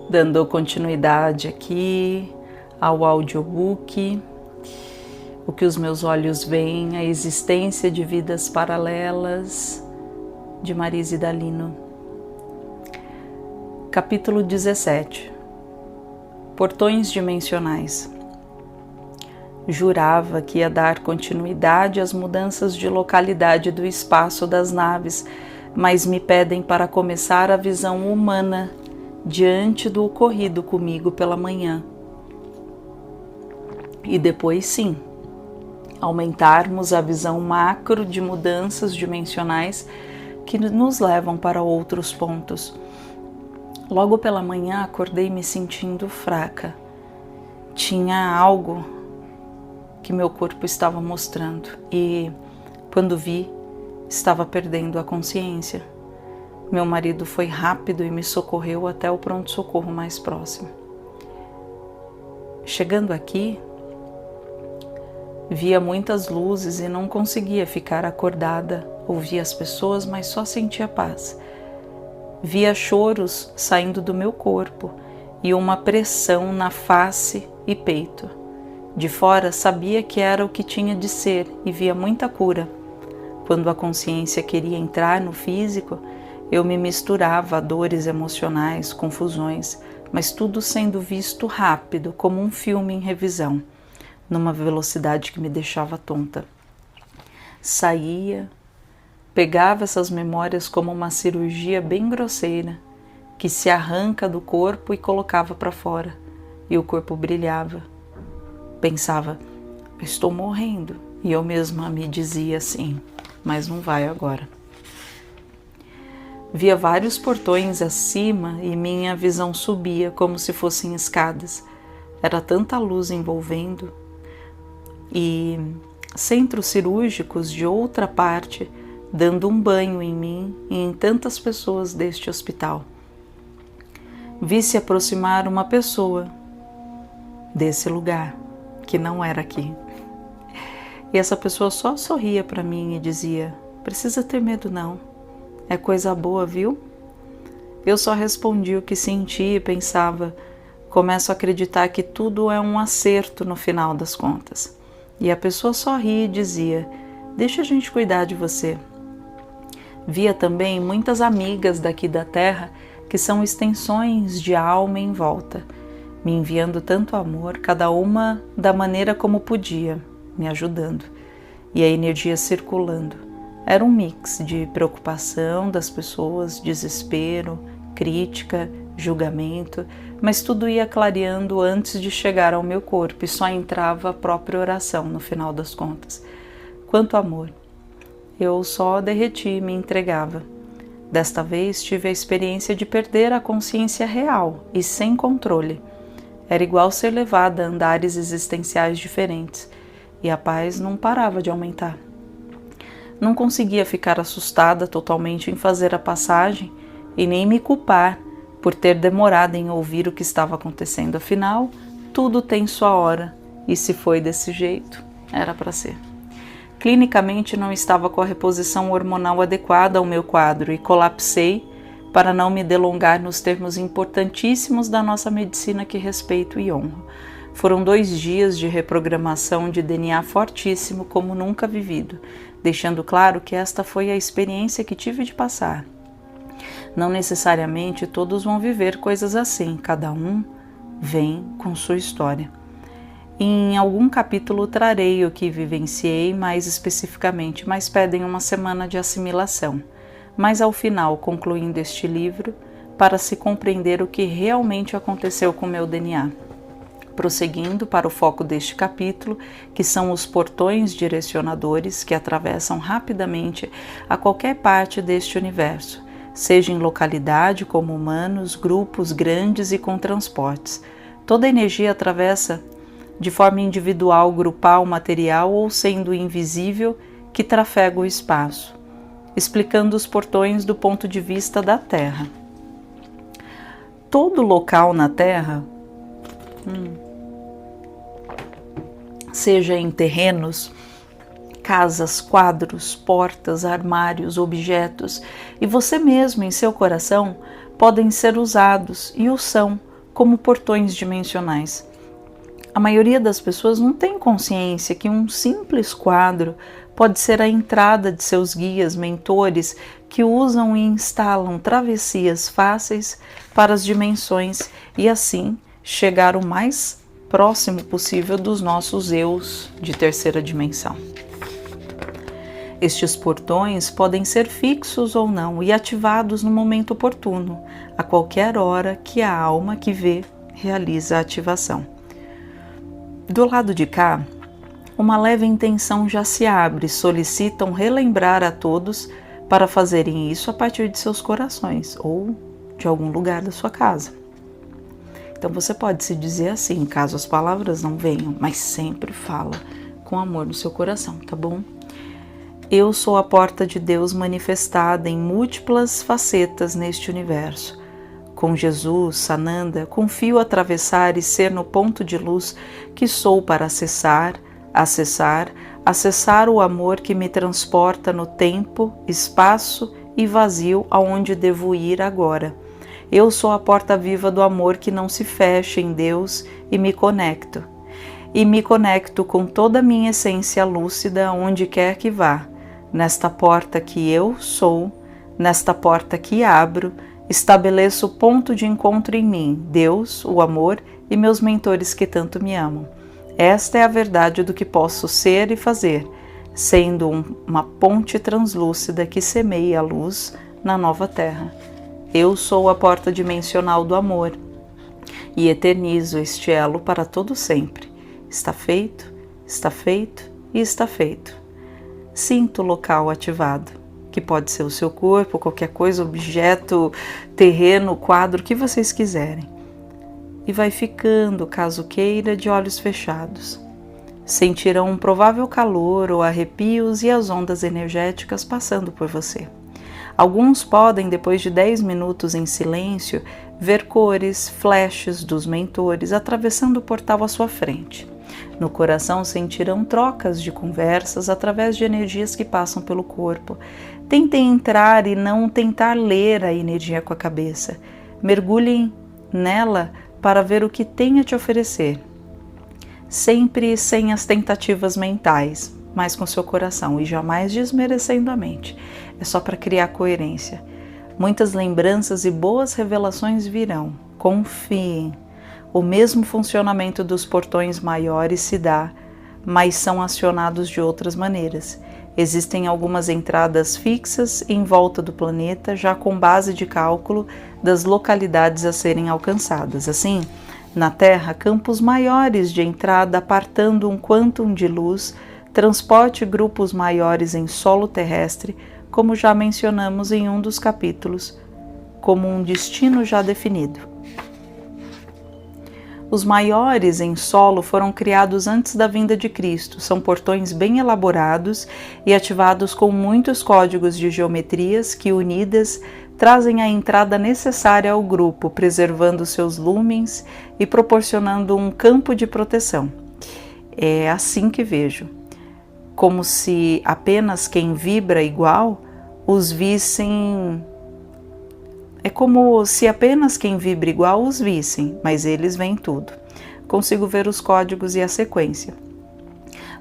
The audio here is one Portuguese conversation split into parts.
Dando continuidade aqui ao audiobook, O que os meus olhos veem, a existência de vidas paralelas, de Marise Dalino. Capítulo 17. Portões dimensionais. Jurava que ia dar continuidade às mudanças de localidade do espaço das naves, mas me pedem para começar a visão humana diante do ocorrido comigo pela manhã. E depois sim, aumentarmos a visão macro de mudanças dimensionais que nos levam para outros pontos. Logo pela manhã acordei me sentindo fraca. Tinha algo que meu corpo estava mostrando e, quando vi, estava perdendo a consciência. Meu marido foi rápido e me socorreu até o pronto-socorro mais próximo. Chegando aqui, via muitas luzes e não conseguia ficar acordada. Ouvia as pessoas, mas só sentia paz. Via choros saindo do meu corpo e uma pressão na face e peito. De fora sabia que era o que tinha de ser e via muita cura. Quando a consciência queria entrar no físico, eu me misturava a dores emocionais, confusões, mas tudo sendo visto rápido, como um filme em revisão, numa velocidade que me deixava tonta. Saía, pegava essas memórias como uma cirurgia bem grosseira, que se arranca do corpo e colocava para fora, e o corpo brilhava. Pensava, estou morrendo, e eu mesma me dizia assim, mas não vai agora. Via vários portões acima e minha visão subia como se fossem escadas. Era tanta luz envolvendo. E centros cirúrgicos de outra parte dando um banho em mim e em tantas pessoas deste hospital. Vi se aproximar uma pessoa desse lugar, que não era aqui. E essa pessoa só sorria para mim e dizia, precisa ter medo não. É coisa boa, viu? Eu só respondi o que senti e pensava, começo a acreditar que tudo é um acerto no final das contas. E a pessoa só ria e dizia, deixa a gente cuidar de você. Via também muitas amigas daqui da Terra que são extensões de alma em volta, me enviando tanto amor, cada uma da maneira como podia, me ajudando. E a energia circulando. Era um mix de preocupação das pessoas, desespero, crítica, julgamento, mas tudo ia clareando antes de chegar ao meu corpo e só entrava a própria oração no final das contas. Quanto amor! Eu só derreti e me entregava. Desta vez tive a experiência de perder a consciência real e sem controle. Era igual ser levada a andares existenciais diferentes e a paz não parava de aumentar. Não conseguia ficar assustada totalmente em fazer a passagem e nem me culpar por ter demorado em ouvir o que estava acontecendo. Afinal, tudo tem sua hora e se foi desse jeito, era para ser. Clinicamente não estava com a reposição hormonal adequada ao meu quadro e colapsei para não me delongar nos termos importantíssimos da nossa medicina que respeito e honro. Foram 2 dias de reprogramação de DNA fortíssimo como nunca vivido, deixando claro que esta foi a experiência que tive de passar. Não necessariamente todos vão viver coisas assim, cada um vem com sua história. Em algum capítulo trarei o que vivenciei mais especificamente, mas pedem uma semana de assimilação. Mas ao final, concluindo este livro, para se compreender o que realmente aconteceu com meu DNA. Prosseguindo para o foco deste capítulo, que são os portões direcionadores que atravessam rapidamente a qualquer parte deste universo, seja em localidade como humanos, grupos grandes e com transportes. Toda energia atravessa de forma individual, grupal, material ou sendo invisível que trafega o espaço, explicando os portões do ponto de vista da Terra. Todo local na Terra, seja em terrenos, casas, quadros, portas, armários, objetos, e você mesmo em seu coração podem ser usados e o são como portões dimensionais. A maioria das pessoas não tem consciência que um simples quadro pode ser a entrada de seus guias, mentores, que usam e instalam travessias fáceis para as dimensões e assim chegar o mais próximo possível dos nossos eus de terceira dimensão. Estes portões podem ser fixos ou não e ativados no momento oportuno, a qualquer hora que a alma que vê realiza a ativação. Do lado de cá, uma leve intenção já se abre, solicitam relembrar a todos para fazerem isso a partir de seus corações ou de algum lugar da sua casa. Então você pode se dizer assim, caso as palavras não venham, mas sempre fala com amor no seu coração, tá bom? Eu sou a porta de Deus manifestada em múltiplas facetas neste universo. Com Jesus, Sananda, confio atravessar e ser no ponto de luz que sou para acessar o amor que me transporta no tempo, espaço e vazio aonde devo ir agora. Eu sou a porta viva do amor que não se fecha em Deus e me conecto. E me conecto com toda a minha essência lúcida onde quer que vá. Nesta porta que eu sou, nesta porta que abro, estabeleço o ponto de encontro em mim, Deus, o amor e meus mentores que tanto me amam. Esta é a verdade do que posso ser e fazer, sendo uma ponte translúcida que semeia a luz na nova terra. Eu sou a porta dimensional do amor e eternizo este elo para todo sempre. Está feito e está feito. Sinta o local ativado, que pode ser o seu corpo, qualquer coisa, objeto, terreno, quadro, o que vocês quiserem. E vai ficando, caso queira, de olhos fechados. Sentirão um provável calor ou arrepios e as ondas energéticas passando por você. Alguns podem, depois de 10 minutos em silêncio, ver cores, flashes dos mentores atravessando o portal à sua frente. No coração sentirão trocas de conversas através de energias que passam pelo corpo. Tentem entrar e não tentar ler a energia com a cabeça. Mergulhem nela para ver o que tem a te oferecer. Sempre sem as tentativas mentais, mas com seu coração e jamais desmerecendo a mente. É só para criar coerência. Muitas lembranças e boas revelações virão. Confiem. O mesmo funcionamento dos portões maiores se dá, mas são acionados de outras maneiras. Existem algumas entradas fixas em volta do planeta, já com base de cálculo das localidades a serem alcançadas. Assim, na Terra, campos maiores de entrada apartando um quantum de luz, transporte grupos maiores em solo terrestre, como já mencionamos em um dos capítulos, como um destino já definido. Os maiores em solo foram criados antes da vinda de Cristo. São portões bem elaborados e ativados com muitos códigos de geometrias que, unidas, trazem a entrada necessária ao grupo, preservando seus lumens e proporcionando um campo de proteção. É assim que vejo. Como se apenas quem vibra igual os vissem. É como se apenas quem vibra igual os vissem, mas eles veem tudo. Consigo ver os códigos e a sequência.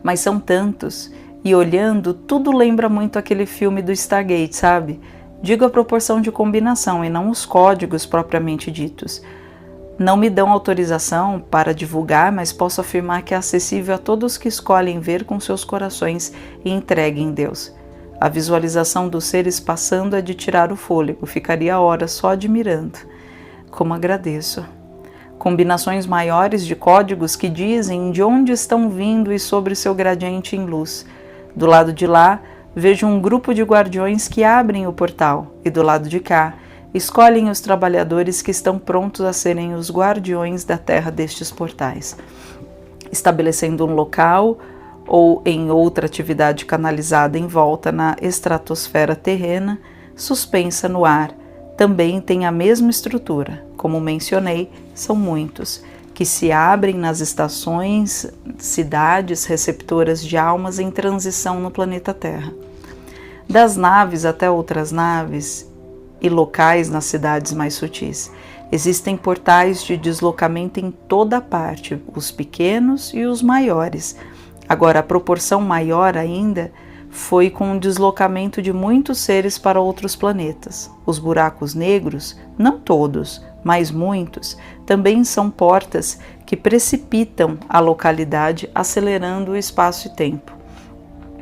Mas são tantos, e olhando, tudo lembra muito aquele filme do Stargate, sabe? Digo a proporção de combinação e não os códigos propriamente ditos. Não me dão autorização para divulgar, mas posso afirmar que é acessível a todos que escolhem ver com seus corações e entreguem Deus. A visualização dos seres passando é de tirar o fôlego, ficaria horas só admirando. Como agradeço. Combinações maiores de códigos que dizem de onde estão vindo e sobre seu gradiente em luz. Do lado de lá, vejo um grupo de guardiões que abrem o portal, e do lado de cá, escolhem os trabalhadores que estão prontos a serem os guardiões da terra destes portais, estabelecendo um local ou em outra atividade canalizada em volta na estratosfera terrena, suspensa no ar, também tem a mesma estrutura. Como mencionei, são muitos, que se abrem nas estações, cidades receptoras de almas em transição no planeta Terra. Das naves até outras naves e locais nas cidades mais sutis. Existem portais de deslocamento em toda parte, os pequenos e os maiores. Agora, a proporção maior ainda foi com o deslocamento de muitos seres para outros planetas. Os buracos negros, não todos, mas muitos, também são portas que precipitam a localidade, acelerando o espaço e tempo.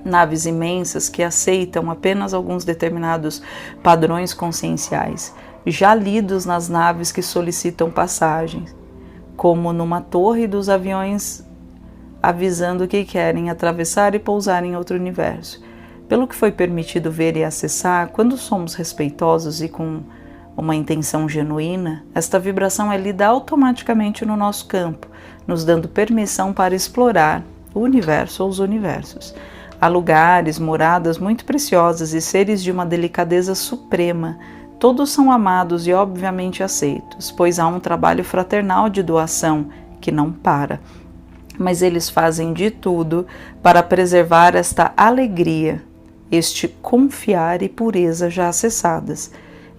Naves imensas que aceitam apenas alguns determinados padrões conscienciais, já lidos nas naves que solicitam passagens, como numa torre dos aviões avisando que querem atravessar e pousar em outro universo. Pelo que foi permitido ver e acessar, quando somos respeitosos e com uma intenção genuína, esta vibração é lida automaticamente no nosso campo, nos dando permissão para explorar o universo ou os universos. Há lugares, moradas muito preciosas e seres de uma delicadeza suprema. Todos são amados e obviamente aceitos, pois há um trabalho fraternal de doação que não para. Mas eles fazem de tudo para preservar esta alegria, este confiar e pureza já acessadas.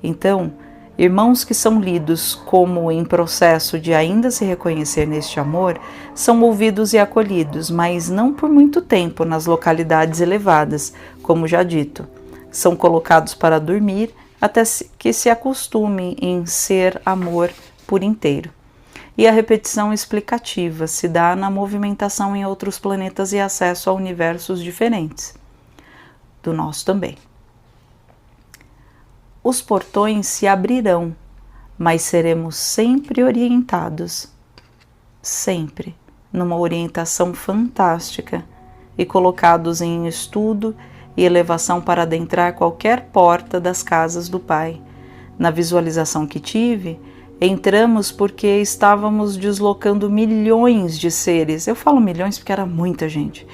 Então, irmãos que são lidos como em processo de ainda se reconhecer neste amor, são ouvidos e acolhidos, mas não por muito tempo nas localidades elevadas, como já dito. São colocados para dormir até que se acostumem em ser amor por inteiro. E a repetição explicativa se dá na movimentação em outros planetas e acesso a universos diferentes, do nosso também. Os portões se abrirão, mas seremos sempre orientados, sempre, numa orientação fantástica, e colocados em estudo e elevação para adentrar qualquer porta das casas do Pai. Na visualização que tive, entramos porque estávamos deslocando milhões de seres. Eu falo milhões porque era muita gente.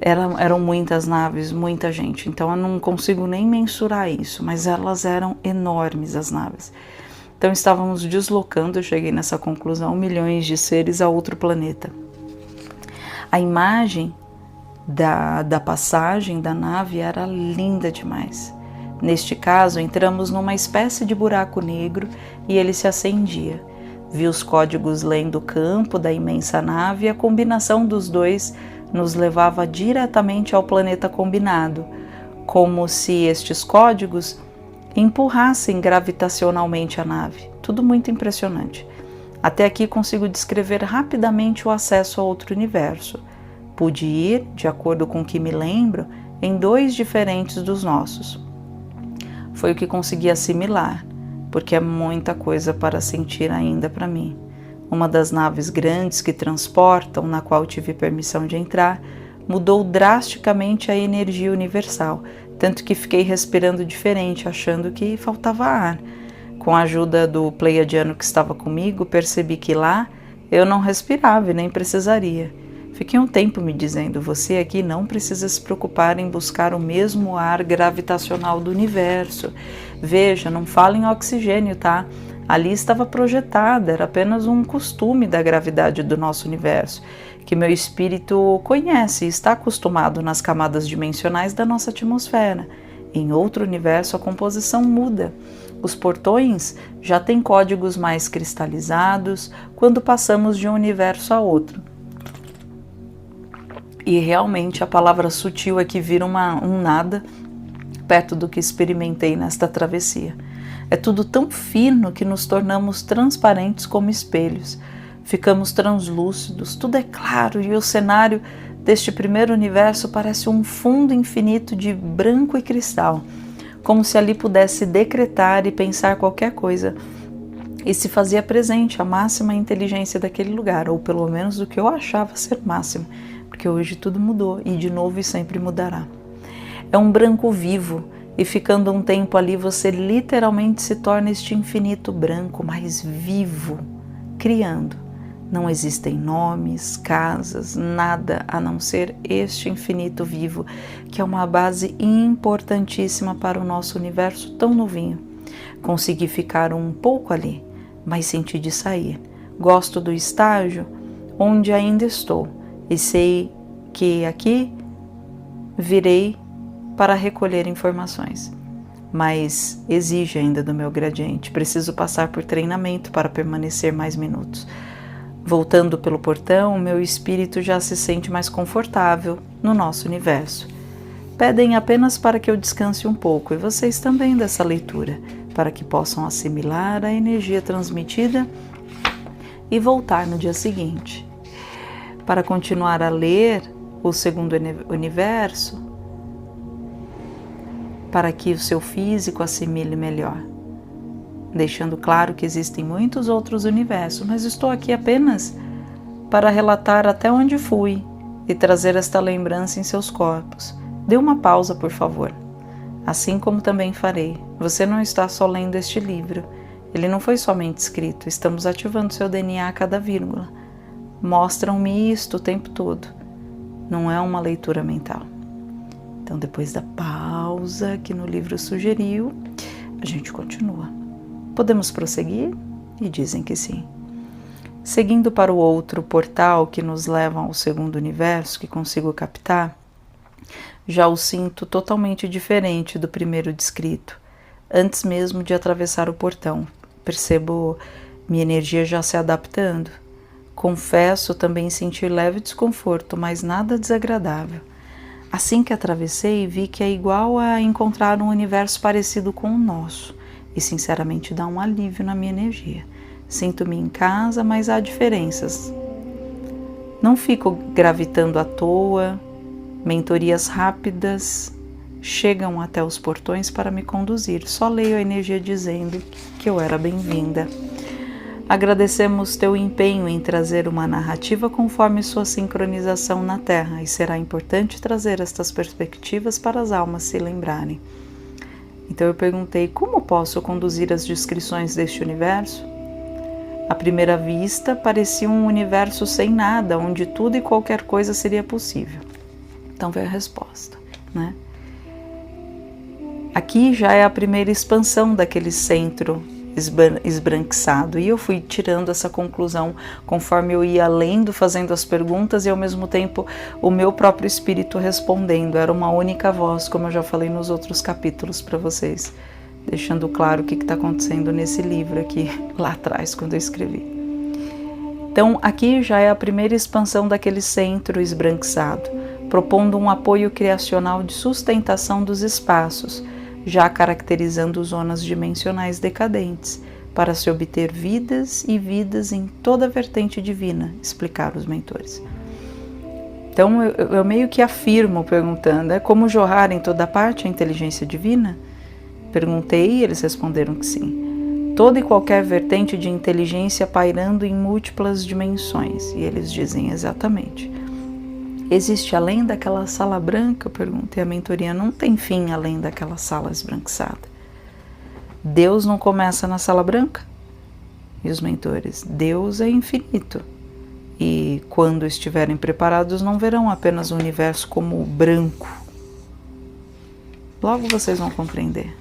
Eram muitas naves, muita gente. Então eu não consigo nem mensurar isso, mas elas eram enormes, as naves. Então estávamos deslocando, eu cheguei nessa conclusão, milhões de seres a outro planeta. A imagem da passagem da nave era linda demais. Neste caso, entramos numa espécie de buraco negro e ele se acendia. Vi os códigos lendo o campo da imensa nave e a combinação dos dois nos levava diretamente ao planeta combinado, como se estes códigos empurrassem gravitacionalmente a nave. Tudo muito impressionante. Até aqui consigo descrever rapidamente o acesso a outro universo. Pude ir, de acordo com o que me lembro, em 2 diferentes dos nossos. Foi o que consegui assimilar, porque é muita coisa para sentir ainda para mim. Uma das naves grandes que transportam, na qual tive permissão de entrar, mudou drasticamente a energia universal, tanto que fiquei respirando diferente, achando que faltava ar. Com a ajuda do pleiadiano que estava comigo, percebi que lá eu não respirava e nem precisaria. Fiquei um tempo me dizendo, você aqui não precisa se preocupar em buscar o mesmo ar gravitacional do universo. Veja, não fala em oxigênio, tá? Ali estava projetada, era apenas um costume da gravidade do nosso universo, que meu espírito conhece e está acostumado nas camadas dimensionais da nossa atmosfera. Em outro universo a composição muda. Os portões já têm códigos mais cristalizados quando passamos de um universo a outro. E realmente a palavra sutil é que vira um nada perto do que experimentei nesta travessia. É tudo tão fino que nos tornamos transparentes como espelhos. Ficamos translúcidos, tudo é claro e o cenário deste primeiro universo parece um fundo infinito de branco e cristal, como se ali pudesse decretar e pensar qualquer coisa. E se fazia presente a máxima inteligência daquele lugar, ou pelo menos do que eu achava ser máximo, porque hoje tudo mudou e de novo e sempre mudará. É um branco vivo e ficando um tempo ali você literalmente se torna este infinito branco, mais vivo, criando. Não existem nomes, casas, nada a não ser este infinito vivo, que é uma base importantíssima para o nosso universo tão novinho. Consegui ficar um pouco ali, mas senti de sair. Gosto do estágio onde ainda estou e sei que aqui virei para recolher informações. mas exige ainda do meu gradiente. Preciso passar por treinamento para permanecer mais minutos. Voltando pelo portão, meu espírito já se sente mais confortável no nosso universo. Pedem apenas para que eu descanse um pouco, e vocês também dessa leitura, para que possam assimilar a energia transmitida e voltar no dia seguinte. Para continuar a ler o segundo universo, para que o seu físico assimile melhor. Deixando claro que existem muitos outros universos, mas estou aqui apenas para relatar até onde fui e trazer esta lembrança em seus corpos. Dê uma pausa, por favor. Assim como também farei. Você não está só lendo este livro. Ele não foi somente escrito. Estamos ativando seu DNA a cada vírgula. Mostram-me isto o tempo todo. Não é uma leitura mental. Então, depois da pausa que no livro sugeriu, a gente continua. Podemos prosseguir? E dizem que sim. Seguindo para o outro portal que nos leva ao segundo universo, que consigo captar, já o sinto totalmente diferente do primeiro descrito. Antes mesmo de atravessar o portão, percebo minha energia já se adaptando. Confesso também sentir leve desconforto, mas nada desagradável. Assim que atravessei, vi que é igual a encontrar um universo parecido com o nosso, e sinceramente dá um alívio na minha energia. Sinto-me em casa, mas há diferenças. Não fico gravitando à toa. Mentorias rápidas chegam até os portões para me conduzir. Só leio a energia dizendo que eu era bem-vinda. Agradecemos teu empenho em trazer uma narrativa conforme sua sincronização na Terra, e será importante trazer estas perspectivas para as almas se lembrarem. Então eu perguntei: como posso conduzir as descrições deste universo? À primeira vista, parecia um universo sem nada, onde tudo e qualquer coisa seria possível. Então veio a resposta, né? Aqui já é a primeira expansão daquele centro esbranquiçado, e eu fui tirando essa conclusão conforme eu ia lendo, fazendo as perguntas e ao mesmo tempo o meu próprio espírito respondendo. Era uma única voz, como eu já falei nos outros capítulos para vocês, deixando claro o que está acontecendo nesse livro aqui, lá atrás, quando eu escrevi. Então aqui já é a primeira expansão daquele centro esbranquiçado, propondo um apoio criacional de sustentação dos espaços, já caracterizando zonas dimensionais decadentes, para se obter vidas e vidas em toda a vertente divina, explicaram os mentores. Então eu meio que afirmo perguntando: é como jorrar em toda parte a inteligência divina? Perguntei e eles responderam que sim. Toda e qualquer vertente de inteligência pairando em múltiplas dimensões, e eles dizem exatamente. Existe além daquela sala branca? Eu perguntei. A mentoria: não tem fim além daquela sala esbranquiçada. Deus não começa na sala branca? E os mentores: Deus é infinito. E quando estiverem preparados, não verão apenas o universo como branco. Logo vocês vão compreender.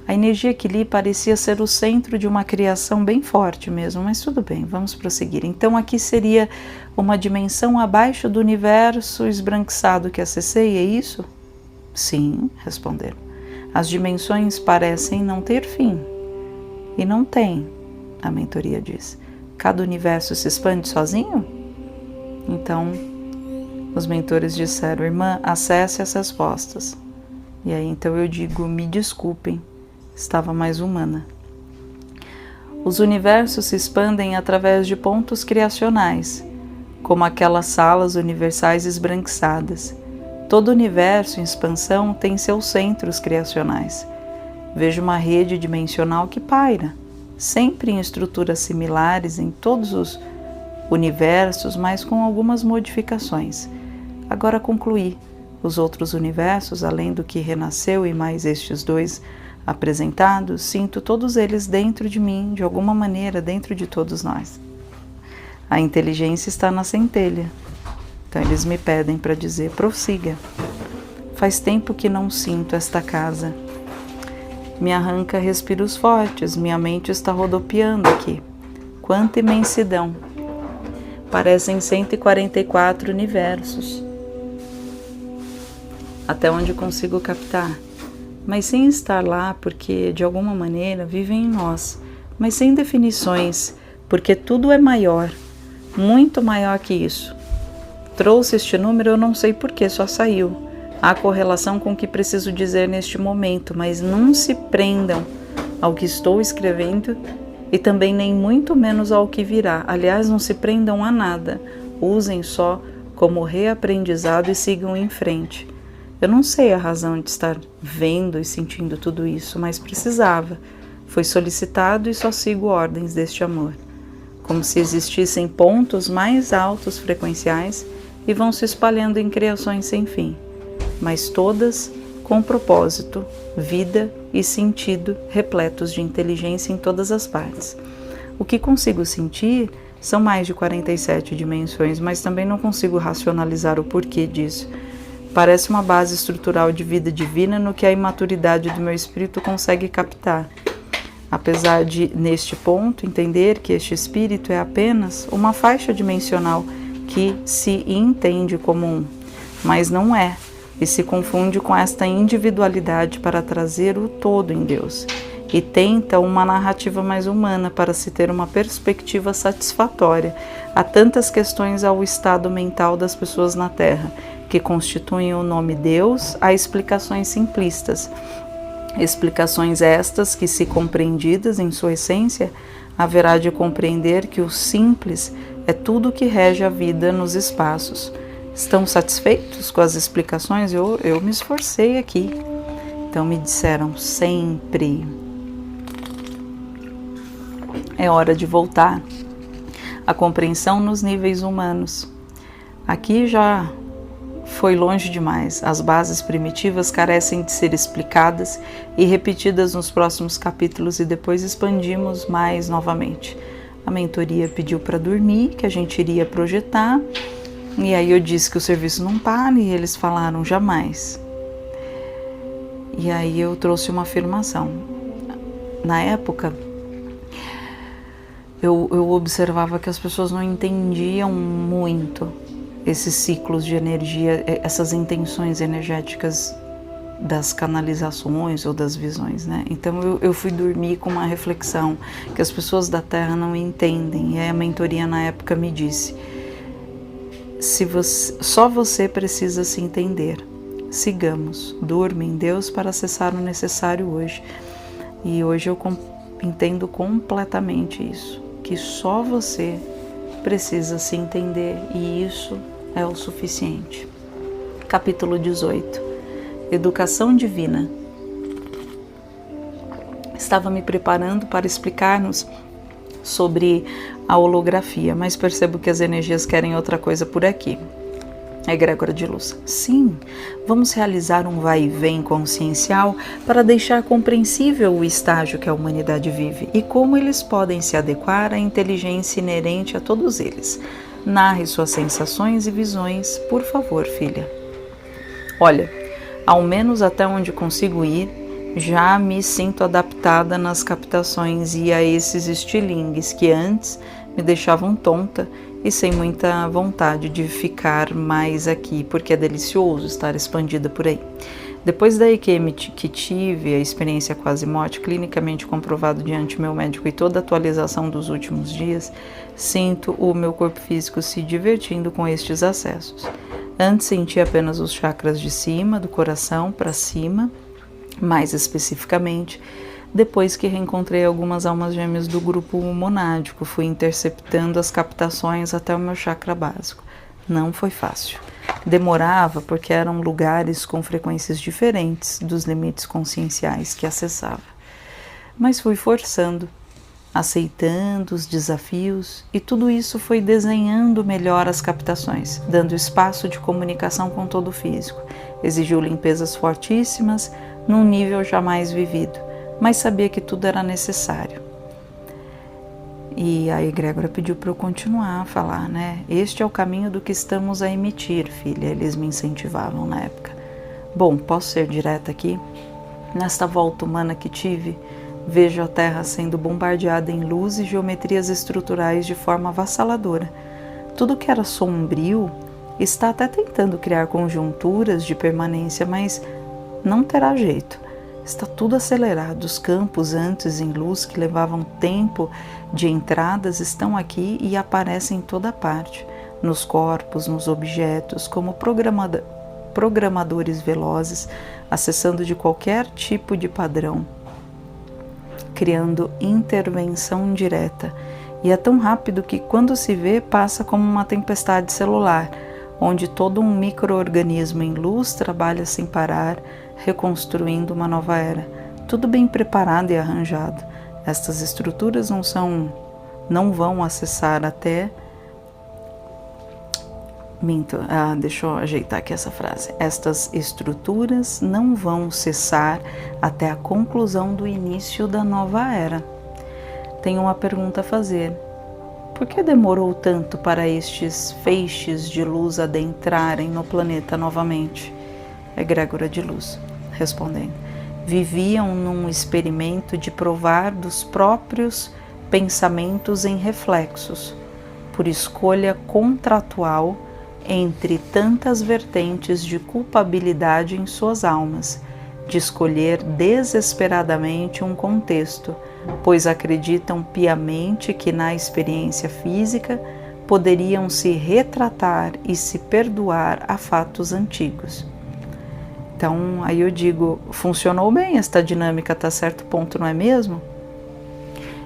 A energia que li parecia ser o centro de uma criação bem forte mesmo, mas tudo bem, vamos prosseguir. Então aqui seria uma dimensão abaixo do universo esbranquiçado que acessei, é isso? Sim, responderam. As dimensões parecem não ter fim. E não tem, a mentoria diz. Cada universo se expande sozinho? Então, os mentores disseram: irmã, acesse as respostas. E aí então eu digo: me desculpem, estava mais humana. Os universos se expandem através de pontos criacionais, como aquelas salas universais esbranquiçadas. Todo universo em expansão tem seus centros criacionais. Vejo uma rede dimensional que paira, sempre em estruturas similares em todos os universos, mas com algumas modificações. Agora concluí. Os outros universos, além do que renasceu e mais estes dois apresentados, sinto todos eles dentro de mim, de alguma maneira, dentro de todos nós. A inteligência está na centelha. Então eles me pedem para dizer: prossiga. Faz tempo que não sinto esta casa. Me arranca respiros fortes, minha mente está rodopiando aqui. Quanta imensidão! Parecem 144 universos. Até onde consigo captar. mas sem estar lá porque de alguma maneira vivem em nós, mas sem definições, porque tudo é maior, muito maior que isso. Trouxe este número, eu não sei porquê, só saiu. Há correlação com o que preciso dizer neste momento, mas não se prendam ao que estou escrevendo e também nem muito menos ao que virá. Aliás, não se prendam a nada, usem só como reaprendizado e sigam em frente. Eu não sei a razão de estar vendo e sentindo tudo isso, mas precisava. Foi solicitado e só sigo ordens deste amor. Como se existissem pontos mais altos frequenciais e vão se espalhando em criações sem fim, mas todas com propósito, vida e sentido repletos de inteligência em todas as partes. O que consigo sentir são mais de 47 dimensões, mas também não consigo racionalizar o porquê disso. Parece uma base estrutural de vida divina no que a imaturidade do meu espírito consegue captar. Apesar de, neste ponto, entender que este espírito é apenas uma faixa dimensional que se entende como um, mas não é, e se confunde com esta individualidade para trazer o todo em Deus, e tenta uma narrativa mais humana para se ter uma perspectiva satisfatória a tantas questões ao estado mental das pessoas na Terra, que constituem o nome Deus a explicações simplistas. Explicações estas que, se compreendidas em sua essência, haverá de compreender que o simples é tudo que rege a vida nos espaços. Estão satisfeitos com as explicações? Eu me esforcei aqui. Então me disseram sempre. É hora de voltar. A compreensão nos níveis humanos. Aqui já foi longe demais. As bases primitivas carecem de ser explicadas e repetidas nos próximos capítulos e depois expandimos mais novamente. A mentoria pediu para dormir, que a gente iria projetar, e aí eu disse que o serviço não para e eles falaram jamais. E aí eu trouxe uma afirmação. Na época, eu observava que as pessoas não entendiam muito esses ciclos de energia, essas intenções energéticas das canalizações ou das visões, né? Então eu fui dormir com uma reflexão que as pessoas da Terra não entendem. E aí a mentoria na época me disse: só você precisa se entender. Sigamos, durma em Deus para acessar o necessário hoje. E hoje eu entendo completamente isso, que só você precisa se entender e isso é o suficiente. Capítulo 18. Educação Divina. Estava me preparando para explicar-nos sobre a holografia, mas percebo que as energias querem outra coisa por aqui. Egrégora de luz. Sim, vamos realizar um vai e vem consciencial para deixar compreensível o estágio que a humanidade vive e como eles podem se adequar à inteligência inerente a todos eles. Narre suas sensações e visões, por favor, filha. Olha, ao menos até onde consigo ir, já me sinto adaptada nas captações e a esses estilingues que antes me deixavam tonta e sem muita vontade de ficar mais aqui, porque é delicioso estar expandida por aí. Depois daí que tive a experiência quase morte, clinicamente comprovado diante meu médico e toda a atualização dos últimos dias, sinto o meu corpo físico se divertindo com estes acessos. Antes sentia apenas os chakras de cima, do coração para cima, mais especificamente. Depois que reencontrei algumas almas gêmeas do grupo monádico, fui interceptando as captações até o meu chakra básico. Não foi fácil. Demorava porque eram lugares com frequências diferentes dos limites conscienciais que acessava. Mas fui forçando, aceitando os desafios, e tudo isso foi desenhando melhor as captações, dando espaço de comunicação com todo o físico. Exigiu limpezas fortíssimas, num nível jamais vivido, mas sabia que tudo era necessário. E a egrégora pediu para eu continuar a falar, né? Este é o caminho do que estamos a emitir, filha. Eles me incentivavam na época. Bom, posso ser direta aqui? Nesta volta humana que tive, vejo a Terra sendo bombardeada em luz e geometrias estruturais de forma avassaladora. Tudo que era sombrio está até tentando criar conjunturas de permanência, mas não terá jeito. Está tudo acelerado. Os campos antes em luz que levavam tempo de entradas estão aqui e aparecem em toda parte, nos corpos, nos objetos, como programadores velozes, acessando de qualquer tipo de padrão, criando intervenção direta. E é tão rápido que, quando se vê, passa como uma tempestade celular, onde todo um micro-organismo em luz trabalha sem parar, reconstruindo uma nova era. Tudo bem preparado e arranjado. Estas estruturas não vão acessar até... deixa eu ajeitar aqui essa frase. Estas estruturas não vão cessar até a conclusão do início da nova era. Tenho uma pergunta a fazer. Por que demorou tanto para estes feixes de luz adentrarem no planeta novamente? Egrégora de luz, respondendo. Viviam num experimento de provar dos próprios pensamentos em reflexos, por escolha contratual entre tantas vertentes de culpabilidade em suas almas, de escolher desesperadamente um contexto, pois acreditam piamente que na experiência física poderiam se retratar e se perdoar a fatos antigos. Então, aí eu digo, funcionou bem esta dinâmica até certo ponto, não é mesmo?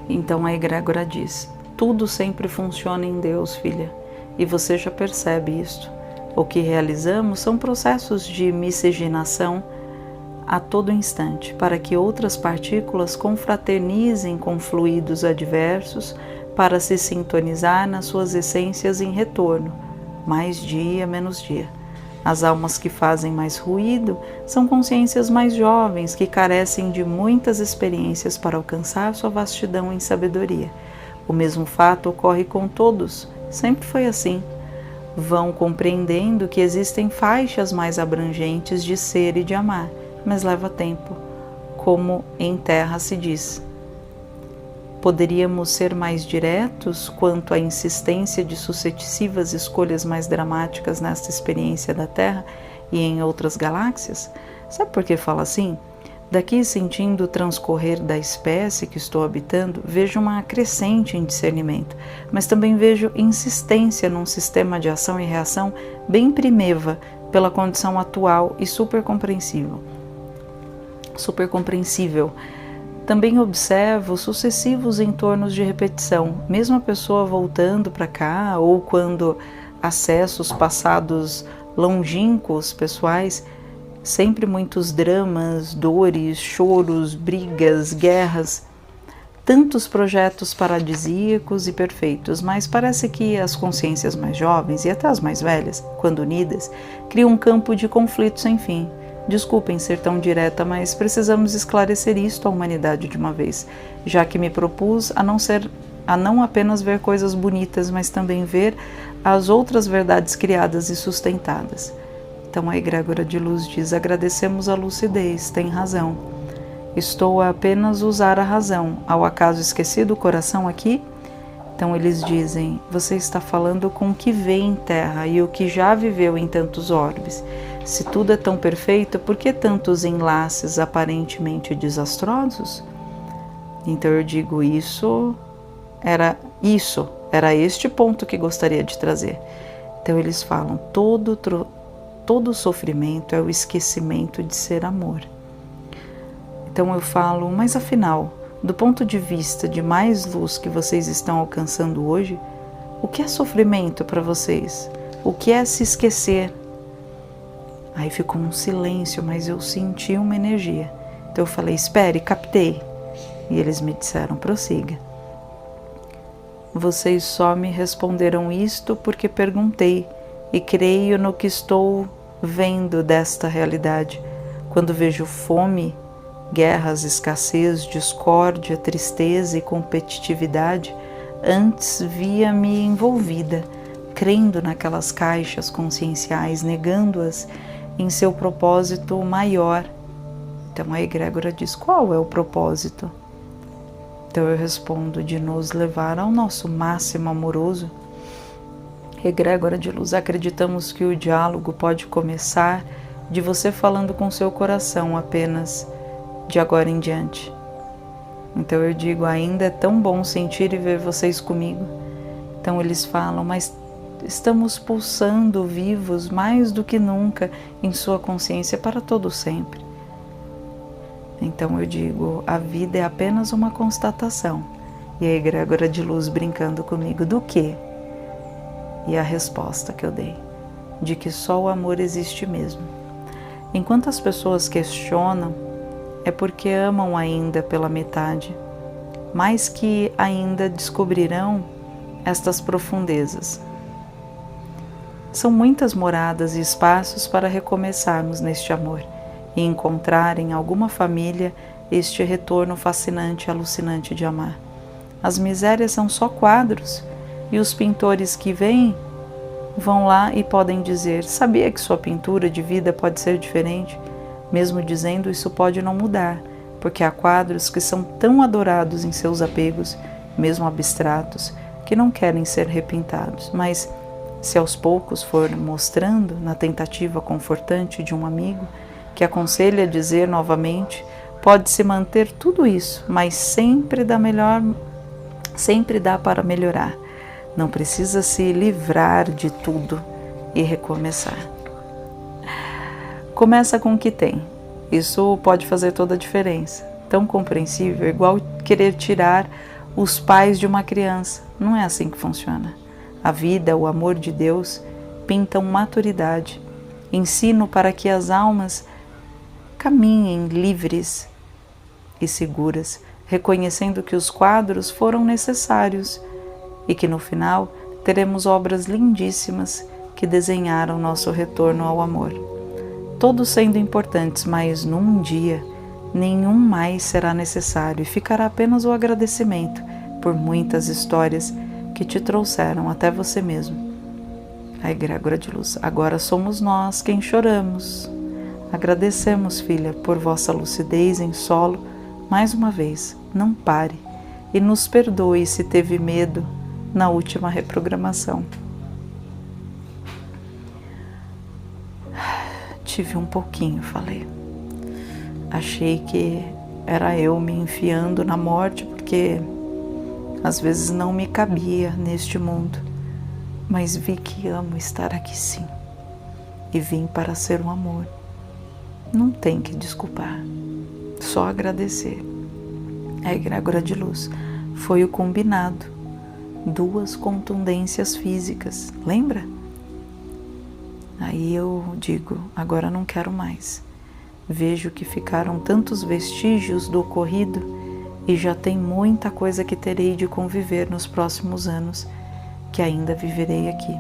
Então a egrégora diz, tudo sempre funciona em Deus, filha, e você já percebe isto. O que realizamos são processos de miscigenação a todo instante, para que outras partículas confraternizem com fluidos adversos para se sintonizar nas suas essências em retorno, mais dia, menos dia. As almas que fazem mais ruído são consciências mais jovens que carecem de muitas experiências para alcançar sua vastidão em sabedoria. O mesmo fato ocorre com todos, sempre foi assim. Vão compreendendo que existem faixas mais abrangentes de ser e de amar, mas leva tempo, como em terra se diz. Poderíamos ser mais diretos quanto à insistência de sucessivas escolhas mais dramáticas nesta experiência da Terra e em outras galáxias? Sabe por que falo assim? Daqui, sentindo o transcorrer da espécie que estou habitando, vejo uma crescente em discernimento, mas também vejo insistência num sistema de ação e reação bem primeva pela condição atual e super compreensível. Também observo sucessivos entornos de repetição, mesmo a pessoa voltando para cá ou quando acessos passados longínquos pessoais, sempre muitos dramas, dores, choros, brigas, guerras, tantos projetos paradisíacos e perfeitos, mas parece que as consciências mais jovens e até as mais velhas, quando unidas, criam um campo de conflito sem fim. Desculpem ser tão direta, mas precisamos esclarecer isto à humanidade de uma vez, já que me propus a não apenas ver coisas bonitas, mas também ver as outras verdades criadas e sustentadas. Então a egrégora de luz diz, agradecemos a lucidez, tem razão. Estou a apenas usar a razão. Ao acaso esqueci do coração aqui? Então eles dizem, você está falando com o que vê em terra e o que já viveu em tantos orbes. Se tudo é tão perfeito, por que tantos enlaces aparentemente desastrosos? Então eu digo, era este ponto que gostaria de trazer. Então eles falam, todo sofrimento é o esquecimento de ser amor. Então eu falo, mas afinal, do ponto de vista de mais luz que vocês estão alcançando hoje, o que é sofrimento para vocês? O que é se esquecer? Aí ficou um silêncio, mas eu senti uma energia. Então eu falei, espere, captei. E eles me disseram, prossiga. Vocês só me responderam isto porque perguntei e creio no que estou vendo desta realidade. Quando vejo fome, guerras, escassez, discórdia, tristeza e competitividade, antes via-me envolvida, crendo naquelas caixas conscienciais, negando-as em seu propósito maior. Então a egrégora diz, qual é o propósito? Então eu respondo, de nos levar ao nosso máximo amoroso. Egrégora de luz, acreditamos que o diálogo pode começar de você falando com seu coração apenas, de agora em diante. Então eu digo, ainda é tão bom sentir e ver vocês comigo. Então eles falam, mas estamos pulsando vivos mais do que nunca em sua consciência para todo sempre. Então eu digo, a vida é apenas uma constatação. E a egrégora de luz brincando comigo, do quê? E a resposta que eu dei, de que só o amor existe mesmo. Enquanto as pessoas questionam, é porque amam ainda pela metade, mas que ainda descobrirão estas profundezas. São muitas moradas e espaços para recomeçarmos neste amor e encontrar em alguma família este retorno fascinante e alucinante de amar. As misérias são só quadros e os pintores que vêm vão lá e podem dizer, sabia que sua pintura de vida pode ser diferente? Mesmo dizendo, isso pode não mudar, porque há quadros que são tão adorados em seus apegos, mesmo abstratos, que não querem ser repintados. Mas, se aos poucos for mostrando, na tentativa confortante de um amigo, que aconselha a dizer novamente, pode-se manter tudo isso, mas sempre dá para melhorar. Não precisa se livrar de tudo e recomeçar. Começa com o que tem. Isso pode fazer toda a diferença. Tão compreensível, igual querer tirar os pais de uma criança. Não é assim que funciona. A vida, o amor de Deus, pintam maturidade. Ensino para que as almas caminhem livres e seguras, reconhecendo que os quadros foram necessários e que no final teremos obras lindíssimas que desenharam nosso retorno ao amor. Todos sendo importantes, mas num dia nenhum mais será necessário e ficará apenas o agradecimento por muitas histórias que te trouxeram até você mesmo. A egrégora de luz, agora somos nós quem choramos. Agradecemos, filha, por vossa lucidez em solo. Mais uma vez, não pare e nos perdoe se teve medo na última reprogramação. Tive um pouquinho, falei. Achei que era eu me enfiando na morte, porque às vezes não me cabia neste mundo, mas vi que amo estar aqui sim, e vim para ser um amor. Não tem que desculpar, só agradecer. A egrégora de luz foi o combinado, 2 contundências físicas, lembra? Aí eu digo, agora não quero mais. Vejo que ficaram tantos vestígios do ocorrido e já tem muita coisa que terei de conviver nos próximos anos, que ainda viverei aqui.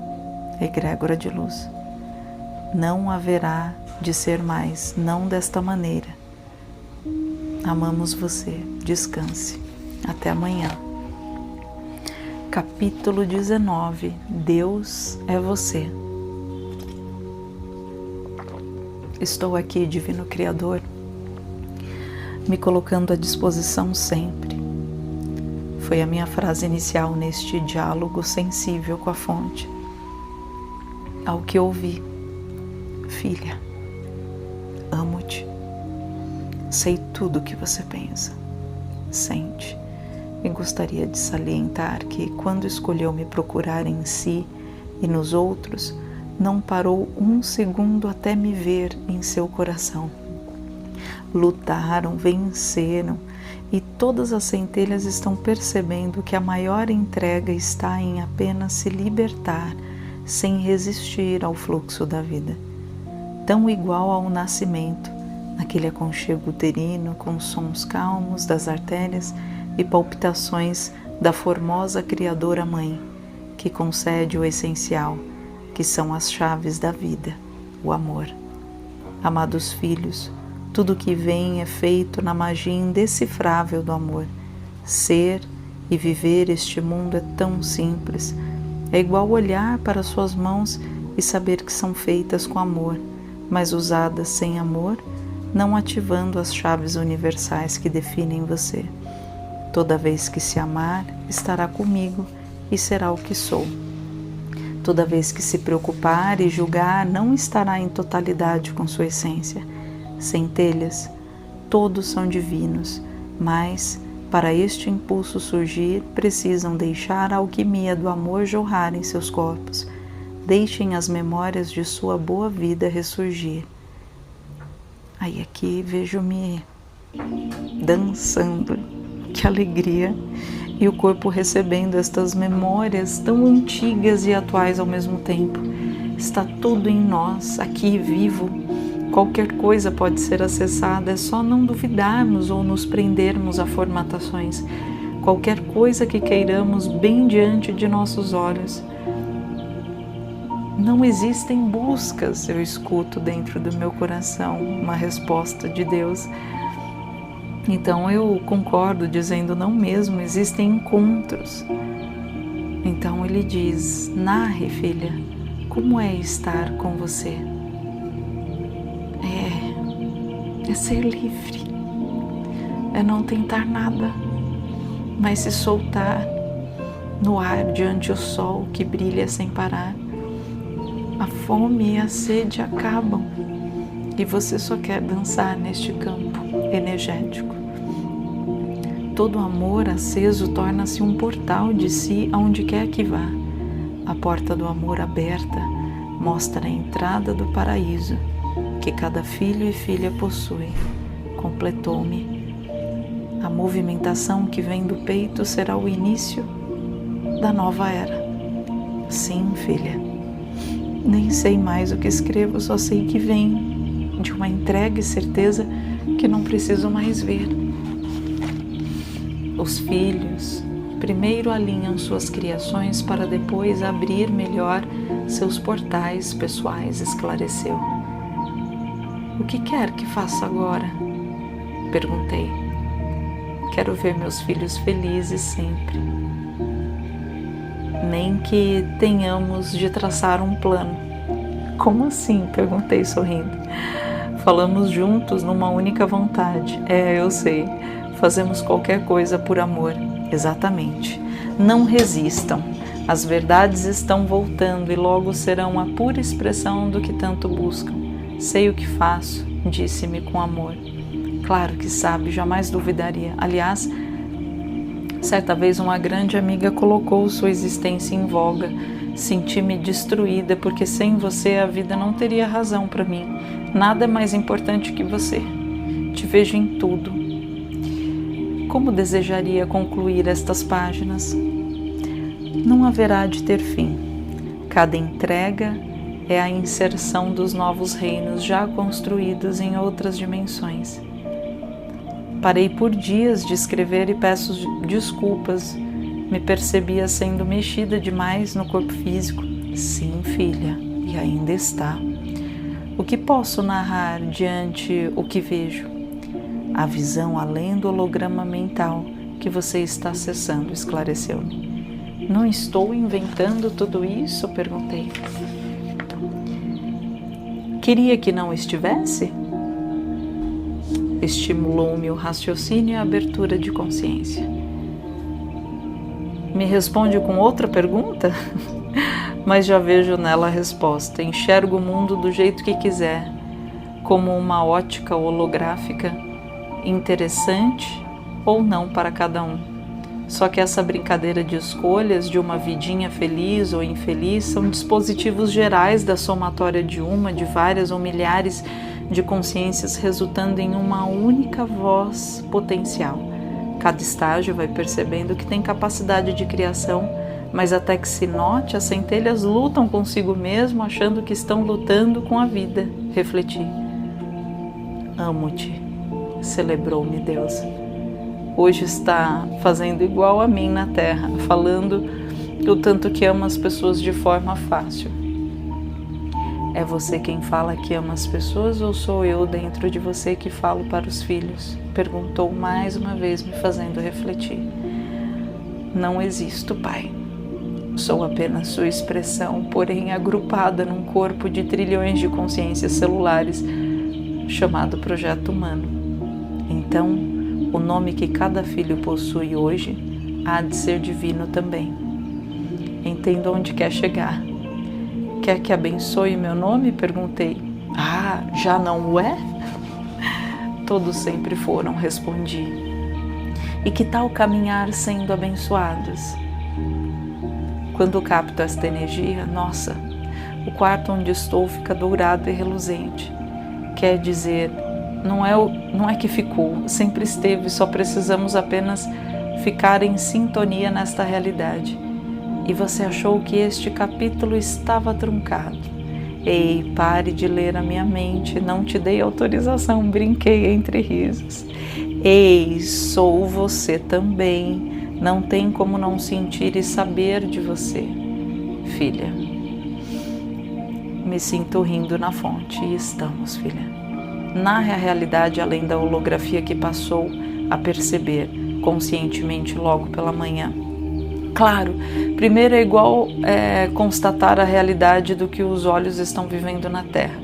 Egrégora de luz. Não haverá de ser mais, não desta maneira. Amamos você. Descanse. Até amanhã. Capítulo 19. Deus é você. Estou aqui, Divino Criador, me colocando à disposição sempre. Foi a minha frase inicial neste diálogo sensível com a fonte. Ao que ouvi, filha, amo-te. Sei tudo o que você pensa, sente, e gostaria de salientar que, quando escolheu me procurar em si e nos outros, não parou um segundo até me ver em seu coração. Lutaram, venceram, e todas as centelhas estão percebendo que a maior entrega está em apenas se libertar, sem resistir ao fluxo da vida. Tão igual ao nascimento, naquele aconchego uterino com sons calmos das artérias e palpitações da formosa Criadora Mãe, que concede o essencial, que são as chaves da vida, o amor. Amados filhos, tudo que vem é feito na magia indecifrável do amor. Ser e viver este mundo é tão simples. É igual olhar para suas mãos e saber que são feitas com amor, mas usadas sem amor, não ativando as chaves universais que definem você. Toda vez que se amar, estará comigo e será o que sou. Toda vez que se preocupar e julgar, não estará em totalidade com sua essência. Centelhas, Todos são divinos, mas, para este impulso surgir, precisam deixar a alquimia do amor jorrar em seus corpos. Deixem as memórias de sua boa vida ressurgir. Aí aqui vejo-me dançando, que alegria, e o corpo recebendo estas memórias tão antigas e atuais ao mesmo tempo. Está tudo em nós, aqui vivo. Qualquer coisa pode ser acessada, é só não duvidarmos ou nos prendermos a formatações. Qualquer coisa que queiramos bem diante de nossos olhos. Não existem buscas, eu escuto dentro do meu coração uma resposta de Deus. Então eu concordo dizendo não mesmo, existem encontros. Então ele diz, narre, filha, como é estar com você? É ser livre, é não tentar nada, mas se soltar no ar diante o sol que brilha sem parar. A fome e a sede acabam e você só quer dançar neste campo energético. Todo amor aceso torna-se um portal de si aonde quer que vá. A porta do amor aberta mostra a entrada do paraíso que cada filho e filha possui. Completou-me. A movimentação que vem do peito será o início da nova era. Sim, filha. Nem sei mais o que escrevo, só sei que vem de uma entrega e certeza que não preciso mais ver. Os filhos primeiro alinham suas criações para depois abrir melhor seus portais pessoais, esclareceu. O que quer que faça agora? Perguntei. Quero ver meus filhos felizes sempre. Nem que tenhamos de traçar um plano. Como assim? Perguntei sorrindo. Falamos juntos numa única vontade. Eu sei. Fazemos qualquer coisa por amor. Exatamente. Não resistam. As verdades estão voltando e logo serão a pura expressão do que tanto buscam. Sei o que faço, disse-me com amor. Claro que sabe, jamais duvidaria. Aliás, certa vez uma grande amiga colocou sua existência em voga. Senti-me destruída porque sem você a vida não teria razão para mim. Nada é mais importante que você. Te vejo em tudo. Como desejaria concluir estas páginas? Não haverá de ter fim. Cada entrega é a inserção dos novos reinos já construídos em outras dimensões. Parei por dias de escrever e peço desculpas. Me percebia sendo mexida demais no corpo físico. Sim, filha, e ainda está. O que posso narrar diante o que vejo? A visão além do holograma mental que você está acessando, esclareceu-me. Não estou inventando tudo isso? Perguntei. Queria que não estivesse? Estimulou-me o raciocínio e a abertura de consciência. Me responde com outra pergunta? Mas já vejo nela a resposta. Enxergo o mundo do jeito que quiser, como uma ótica holográfica, interessante ou não para cada um. Só que essa brincadeira de escolhas de uma vidinha feliz ou infeliz são dispositivos gerais da somatória de uma, de várias ou milhares de consciências resultando em uma única voz potencial. Cada estágio vai percebendo que tem capacidade de criação, mas até que se note, as centelhas lutam consigo mesmo, achando que estão lutando com a vida. Refleti. Amo-te, celebrou-me Deus. Hoje está fazendo igual a mim na Terra, falando o tanto que ama as pessoas de forma fácil. É você quem fala que ama as pessoas ou sou eu dentro de você que falo para os filhos? Perguntou mais uma vez, me fazendo refletir. Não existo, pai. Sou apenas sua expressão, porém agrupada num corpo de trilhões de consciências celulares, chamado Projeto Humano. Então, o nome que cada filho possui hoje há de ser divino também. Entendo onde quer chegar. Quer que abençoe meu nome? Perguntei. Ah, já não o é? todos sempre foram, respondi. E que tal caminhar sendo abençoados? Quando capto esta energia, nossa, o quarto onde estou fica dourado e reluzente. Quer dizer, não é que ficou, sempre esteve, só precisamos apenas ficar em sintonia nesta realidade. E você achou que este capítulo estava truncado. Ei, pare de ler a minha mente, não te dei autorização, brinquei entre risos. Ei, sou você também, não tem como não sentir e saber de você. Filha, me sinto rindo na fonte e estamos, filha. Narre a realidade além da holografia que passou a perceber conscientemente logo pela manhã. Claro, primeiro é igual constatar a realidade do que os olhos estão vivendo na Terra.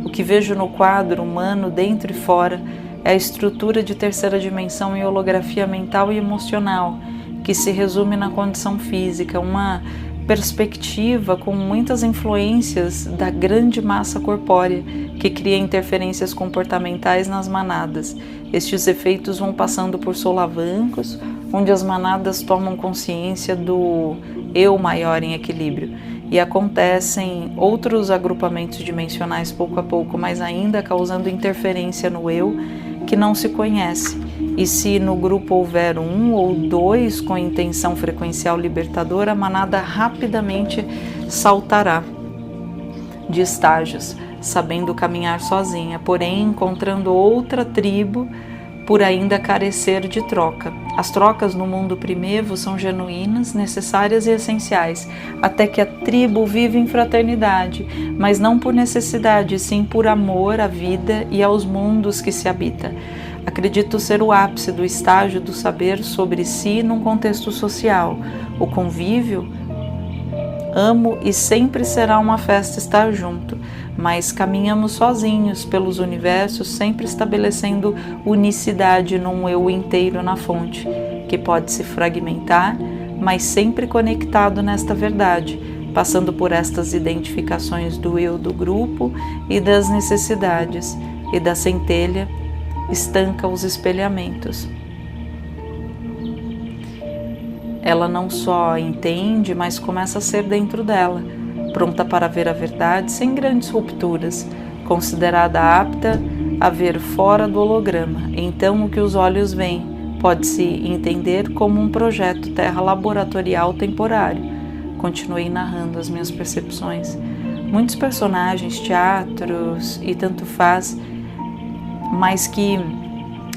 O que vejo no quadro humano, dentro e fora, é a estrutura de terceira dimensão em holografia mental e emocional, que se resume na condição física, uma perspectiva com muitas influências da grande massa corpórea, que cria interferências comportamentais nas manadas. Estes efeitos vão passando por solavancos, onde as manadas tomam consciência do eu maior em equilíbrio, e acontecem outros agrupamentos dimensionais pouco a pouco, mas ainda causando interferência no eu que não se conhece. E se no grupo houver um ou dois com intenção frequencial libertadora, a manada rapidamente saltará de estágios, sabendo caminhar sozinha, porém encontrando outra tribo por ainda carecer de troca. As trocas no mundo primevo são genuínas, necessárias e essenciais, até que a tribo vive em fraternidade, mas não por necessidade, sim por amor à vida e aos mundos que se habita. Acredito ser o ápice do estágio do saber sobre si num contexto social. O convívio, amo e sempre será uma festa estar junto, mas caminhamos sozinhos pelos universos, sempre estabelecendo unicidade num eu inteiro na fonte, que pode se fragmentar, mas sempre conectado nesta verdade, passando por estas identificações do eu do grupo e das necessidades, e da centelha estanca os espelhamentos. Ela não só entende, mas começa a ser dentro dela, pronta para ver a verdade sem grandes rupturas, considerada apta a ver fora do holograma. Então o que os olhos veem pode-se entender como um projeto terra laboratorial temporário. Continuei narrando as minhas percepções. Muitos personagens, teatros e tanto faz, mas que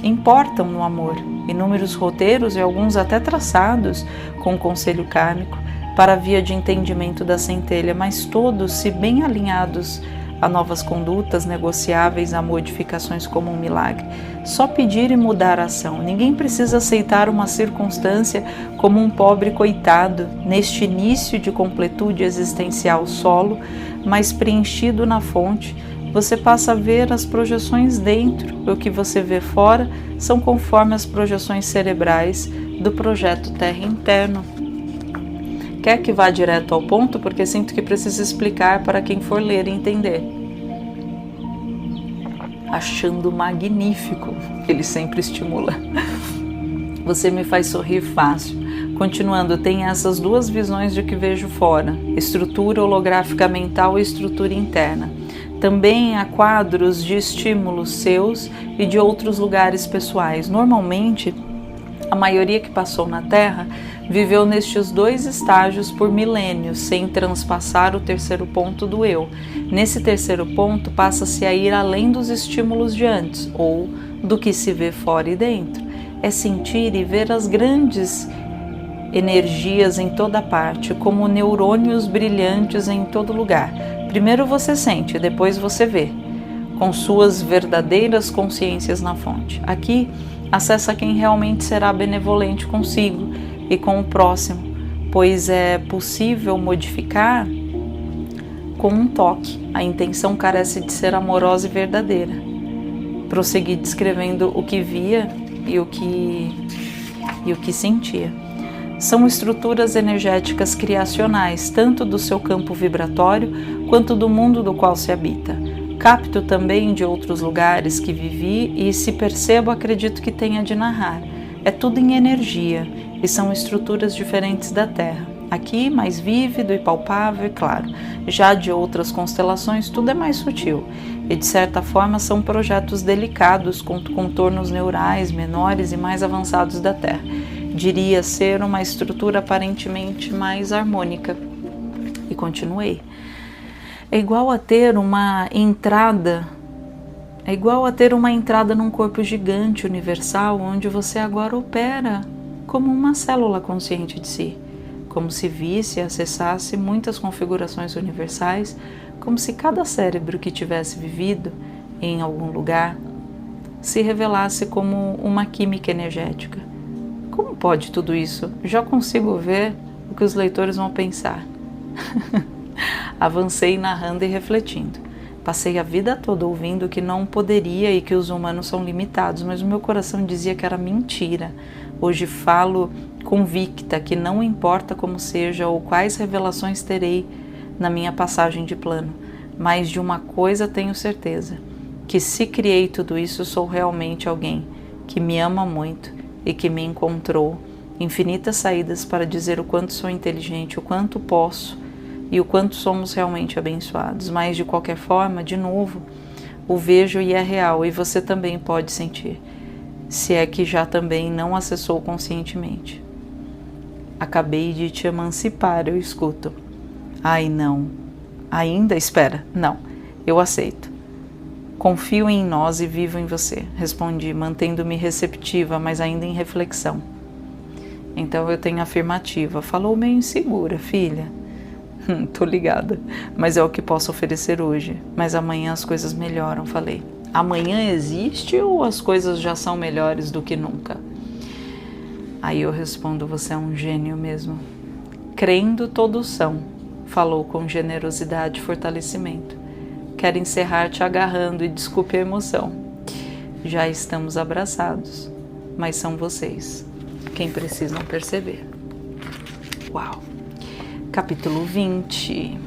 importam no amor. Inúmeros roteiros e alguns até traçados com o conselho kármico para a via de entendimento da centelha, mas todos, se bem alinhados a novas condutas negociáveis, a modificações como um milagre. Só pedir e mudar a ação. Ninguém precisa aceitar uma circunstância como um pobre coitado neste início de completude existencial solo, mas preenchido na fonte. Você passa a ver as projeções dentro, e o que você vê fora são conforme as projeções cerebrais do projeto Terra interno. Quer que vá direto ao ponto, porque sinto que preciso explicar para quem for ler e entender. Achando magnífico, ele sempre estimula. Você me faz sorrir fácil. Continuando, tem essas duas visões de que vejo fora, estrutura holográfica mental e estrutura interna. Também há quadros de estímulos seus e de outros lugares pessoais. Normalmente, a maioria que passou na Terra viveu nestes dois estágios por milênios, sem transpassar o terceiro ponto do eu. Nesse terceiro ponto, passa-se a ir além dos estímulos de antes, ou do que se vê fora e dentro. É sentir e ver as grandes energias em toda parte, como neurônios brilhantes em todo lugar. Primeiro você sente, depois você vê, com suas verdadeiras consciências na fonte. Aqui, acessa quem realmente será benevolente consigo e com o próximo, pois é possível modificar com um toque. A intenção carece de ser amorosa e verdadeira. Prossegui descrevendo o que via e o que sentia. São estruturas energéticas criacionais, tanto do seu campo vibratório quanto do mundo do qual se habita. Capto também de outros lugares que vivi e, se percebo, acredito que tenha de narrar. É tudo em energia e são estruturas diferentes da Terra. Aqui, mais vívido e palpável, e claro. Já de outras constelações, tudo é mais sutil e, de certa forma, são projetos delicados com contornos neurais menores e mais avançados da Terra. Diria ser uma estrutura aparentemente mais harmônica. E continuei. É igual a ter uma entrada num corpo gigante universal, onde você agora opera como uma célula consciente de si, como se visse e acessasse muitas configurações universais, como se cada cérebro que tivesse vivido em algum lugar se revelasse como uma química energética. Como pode tudo isso? Já consigo ver o que os leitores vão pensar. Avancei narrando e refletindo. Passei a vida toda ouvindo que não poderia e que os humanos são limitados, mas o meu coração dizia que era mentira. Hoje falo convicta que não importa como seja ou quais revelações terei na minha passagem de plano, mas de uma coisa tenho certeza, que se criei tudo isso sou realmente alguém que me ama muito e que me encontrou infinitas saídas para dizer o quanto sou inteligente, o quanto posso e o quanto somos realmente abençoados. Mas de qualquer forma, de novo, o vejo e é real e você também pode sentir, se é que já também não acessou conscientemente. Acabei de te emancipar, eu escuto. Ai, não. Ainda? Espera. Não. Eu aceito. Confio em nós e vivo em você, respondi, mantendo-me receptiva, mas ainda em reflexão. Então eu tenho afirmativa. Falou meio insegura, filha. Tô ligada, mas é o que posso oferecer hoje. Mas amanhã as coisas melhoram, falei. Amanhã existe ou as coisas já são melhores do que nunca? Aí eu respondo, você é um gênio mesmo. Crendo todos são, falou com generosidade e fortalecimento. Quero encerrar te agarrando e desculpe a emoção. Já estamos abraçados, mas são vocês quem precisam perceber. Uau! Capítulo 20.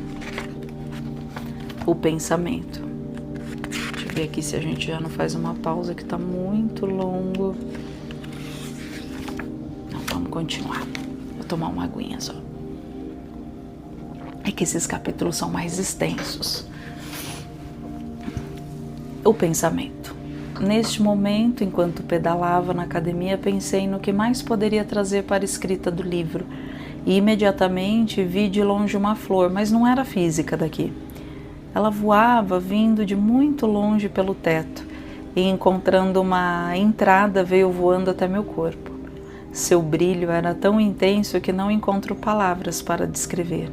O pensamento. Deixa eu ver aqui se a gente já não faz uma pausa que está muito longo. Não, vamos continuar. Vou tomar uma aguinha só. É que esses capítulos são mais extensos. O pensamento. Neste momento, enquanto pedalava na academia, pensei no que mais poderia trazer para a escrita do livro. E imediatamente vi de longe uma flor, mas não era física daqui. Ela voava vindo de muito longe pelo teto e, encontrando uma entrada, veio voando até meu corpo. Seu brilho era tão intenso que não encontro palavras para descrever.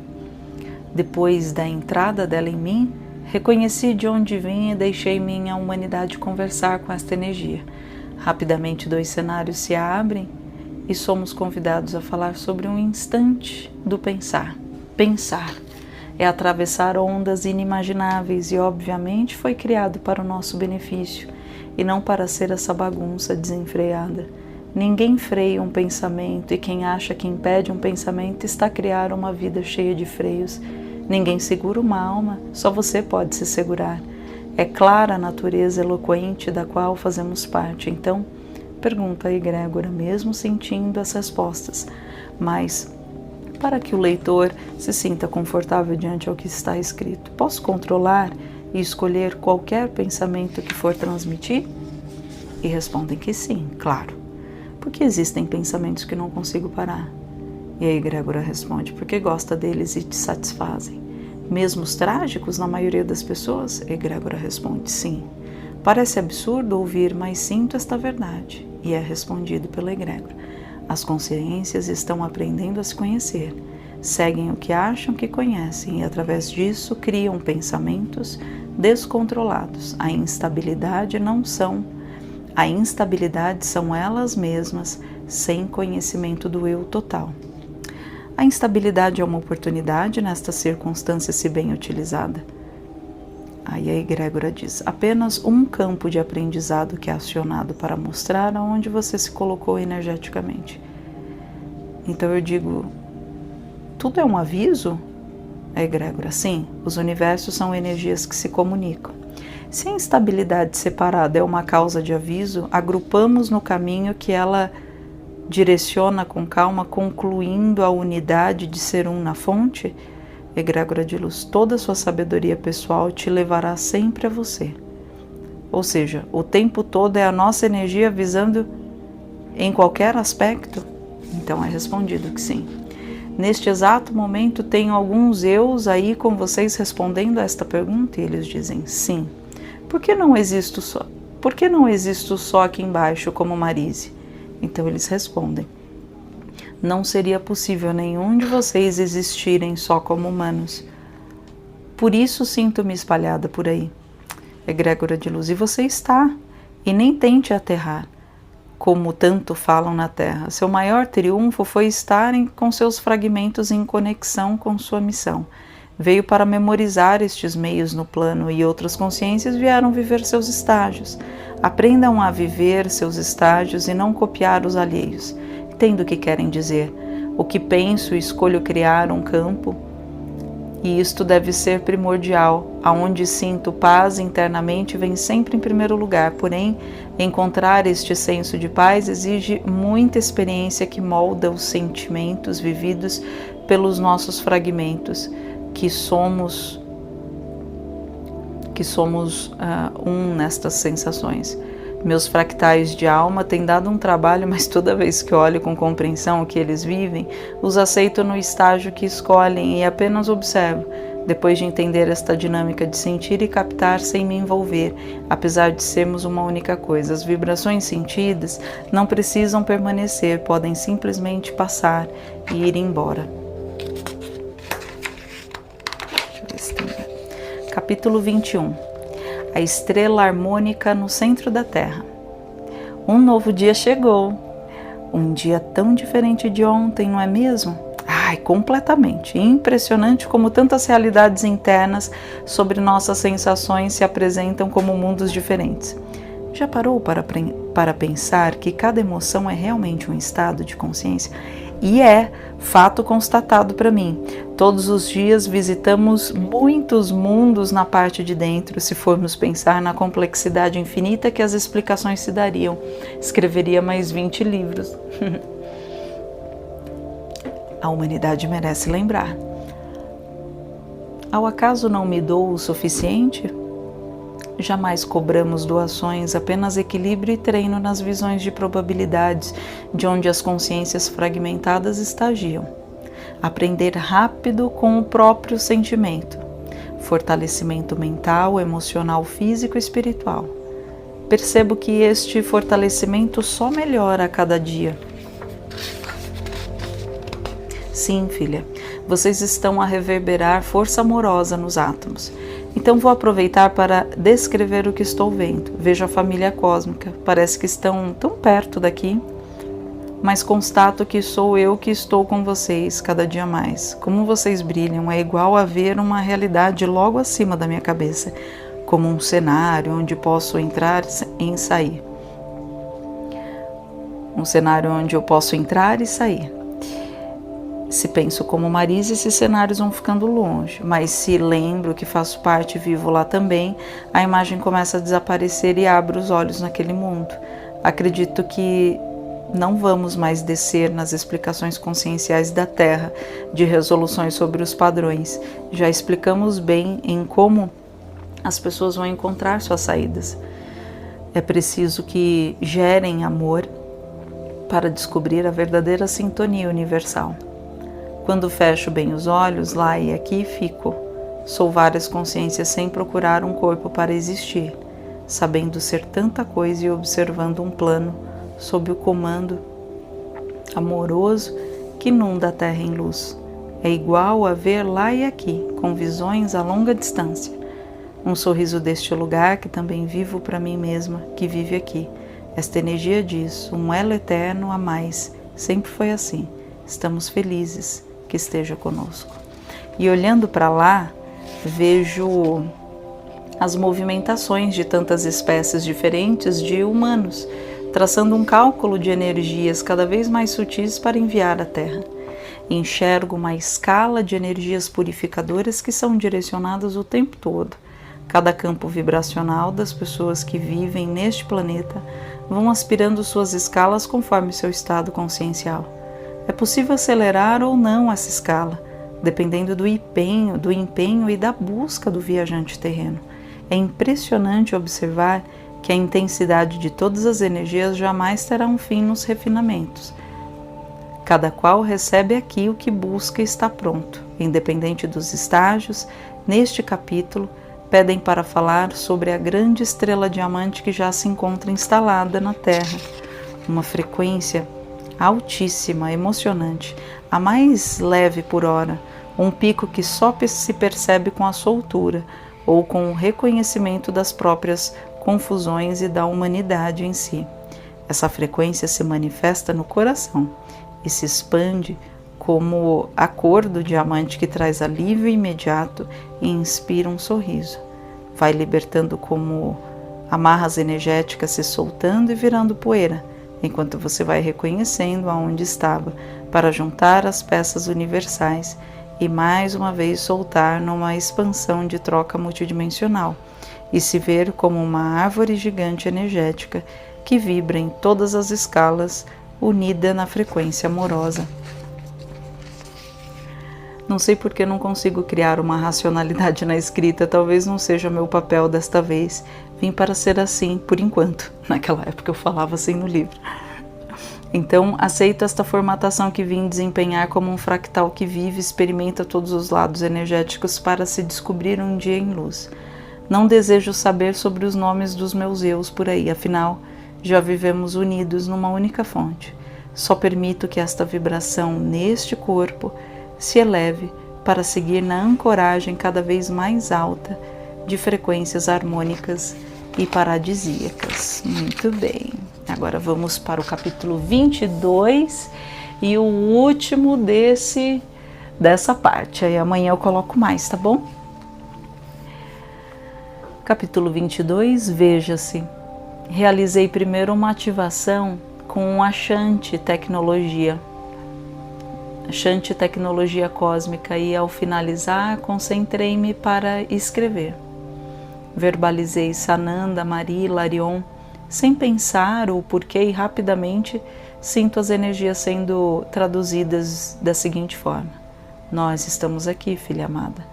Depois da entrada dela em mim, reconheci de onde vinha e deixei minha humanidade conversar com esta energia. Rapidamente 2 cenários se abrem e somos convidados a falar sobre um instante do pensar. Pensar é atravessar ondas inimagináveis e, obviamente, foi criado para o nosso benefício e não para ser essa bagunça desenfreada. Ninguém freia um pensamento e quem acha que impede um pensamento está a criar uma vida cheia de freios. Ninguém segura uma alma, só você pode se segurar. É clara a natureza eloquente da qual fazemos parte, então pergunta a egrégora, mesmo sentindo as respostas, mas para que o leitor se sinta confortável diante ao que está escrito. Posso controlar e escolher qualquer pensamento que for transmitir? E respondem que sim, claro. Porque existem pensamentos que não consigo parar. E a egrégora responde, porque gosta deles e te satisfazem. Mesmo os trágicos, na maioria das pessoas? A egrégora responde, sim. Parece absurdo ouvir, mas sinto esta verdade. E é respondido pela egrégora. As consciências estão aprendendo a se conhecer. Seguem o que acham que conhecem e, através disso, criam pensamentos descontrolados. A instabilidade são elas mesmas, sem conhecimento do eu total. A instabilidade é uma oportunidade nesta circunstância, se bem utilizada. Aí a egrégora diz, apenas um campo de aprendizado que é acionado para mostrar aonde você se colocou energeticamente. Então eu digo, tudo é um aviso? A egrégora: sim, os universos são energias que se comunicam. Se a instabilidade separada é uma causa de aviso, agrupamos no caminho que ela direciona com calma, concluindo a unidade de ser um na fonte. Egrégora de luz: toda a sua sabedoria pessoal te levará sempre a você. Ou seja, o tempo todo é a nossa energia avisando em qualquer aspecto? Então é respondido que sim. Neste exato momento, tenho alguns eus aí com vocês respondendo a esta pergunta e eles dizem sim. Por que não existo só? Por que não existo só aqui embaixo como Marise? Então eles respondem: não seria possível nenhum de vocês existirem só como humanos. Por isso sinto-me espalhada por aí. Egrégora de luz: e você está, e nem tente aterrar, como tanto falam na Terra. Seu maior triunfo foi estarem com seus fragmentos em conexão com sua missão. Veio para memorizar estes meios no plano e outras consciências vieram viver seus estágios. Aprendam a viver seus estágios e não copiar os alheios. Entendo o que querem dizer. O que penso, escolho criar um campo, e isto deve ser primordial. Aonde sinto paz internamente vem sempre em primeiro lugar. Porém, encontrar este senso de paz exige muita experiência que molda os sentimentos vividos pelos nossos fragmentos, que somos um nestas sensações. Meus fractais de alma têm dado um trabalho, mas toda vez que olho com compreensão o que eles vivem, os aceito no estágio que escolhem e apenas observo, depois de entender esta dinâmica de sentir e captar sem me envolver, apesar de sermos uma única coisa. As vibrações sentidas não precisam permanecer, podem simplesmente passar e ir embora. Capítulo 21. A estrela harmônica no centro da Terra. Um novo dia chegou. Um dia tão diferente de ontem, não é mesmo? Ai, completamente. Impressionante como tantas realidades internas sobre nossas sensações se apresentam como mundos diferentes. Já parou para pensar que cada emoção é realmente um estado de consciência? E é fato constatado para mim. Todos os dias visitamos muitos mundos na parte de dentro. Se formos pensar na complexidade infinita que as explicações se dariam, escreveria mais 20 livros. A humanidade merece lembrar. Ao acaso não me dou o suficiente? Jamais cobramos doações, apenas equilíbrio e treino nas visões de probabilidades, de onde as consciências fragmentadas estagiam. Aprender rápido com o próprio sentimento. Fortalecimento mental, emocional, físico e espiritual. Percebo que este fortalecimento só melhora a cada dia. Sim, filha, vocês estão a reverberar força amorosa nos átomos. Então vou aproveitar para descrever o que estou vendo. Vejo a família cósmica, parece que estão tão perto daqui, mas constato que sou eu que estou com vocês cada dia mais. Como vocês brilham, é igual a ver uma realidade logo acima da minha cabeça, como um cenário onde posso entrar e sair. Um cenário onde eu posso entrar e sair. Se penso como Marise, esses cenários vão ficando longe, mas se lembro que faço parte e vivo lá também, a imagem começa a desaparecer e abro os olhos naquele mundo. Acredito que não vamos mais descer nas explicações conscienciais da Terra, de resoluções sobre os padrões. Já explicamos bem em como as pessoas vão encontrar suas saídas. É preciso que gerem amor para descobrir a verdadeira sintonia universal. Quando fecho bem os olhos, lá e aqui fico. Sou várias consciências sem procurar um corpo para existir, sabendo ser tanta coisa e observando um plano sob o comando amoroso que inunda a terra em luz. É igual a ver lá e aqui, com visões a longa distância. Um sorriso deste lugar que também vivo para mim mesma, que vive aqui. Esta energia diz, um elo eterno a mais. Sempre foi assim. Estamos felizes que esteja conosco. E olhando para lá, vejo as movimentações de tantas espécies diferentes de humanos, traçando um cálculo de energias cada vez mais sutis para enviar à Terra. Enxergo uma escala de energias purificadoras que são direcionadas o tempo todo. Cada campo vibracional das pessoas que vivem neste planeta vão aspirando suas escalas conforme seu estado consciencial. É possível acelerar ou não essa escala, dependendo do empenho e da busca do viajante terreno. É impressionante observar que a intensidade de todas as energias jamais terá um fim nos refinamentos. Cada qual recebe aqui o que busca e está pronto. Independente dos estágios, neste capítulo, pedem para falar sobre a grande estrela diamante que já se encontra instalada na Terra. Uma frequência altíssima, emocionante, a mais leve por hora, um pico que só se percebe com a soltura ou com o reconhecimento das próprias confusões e da humanidade em si. Essa frequência se manifesta no coração e se expande como a cor do diamante que traz alívio imediato e inspira um sorriso. Vai libertando como amarras energéticas se soltando e virando poeira, enquanto você vai reconhecendo aonde estava para juntar as peças universais e mais uma vez soltar numa expansão de troca multidimensional e se ver como uma árvore gigante energética que vibra em todas as escalas, unida na frequência amorosa. Não sei porque não consigo criar uma racionalidade na escrita, talvez não seja meu papel desta vez. Vim para ser assim, por enquanto. Naquela época eu falava assim no livro. Então, aceito esta formatação que vim desempenhar como um fractal que vive e experimenta todos os lados energéticos para se descobrir um dia em luz. Não desejo saber sobre os nomes dos meus eus por aí, afinal, já vivemos unidos numa única fonte. Só permito que esta vibração neste corpo se eleve para seguir na ancoragem cada vez mais alta de frequências harmônicas e paradisíacas. Muito bem. Agora vamos para o capítulo 22 e o último dessa parte. Aí amanhã eu coloco mais, tá bom? Capítulo 22, veja-se. Realizei primeiro uma ativação com a Shanti tecnologia cósmica e ao finalizar concentrei-me para escrever. Verbalizei Sananda, Mari, Larion, sem pensar o porquê e rapidamente sinto as energias sendo traduzidas da seguinte forma: nós estamos aqui, filha amada,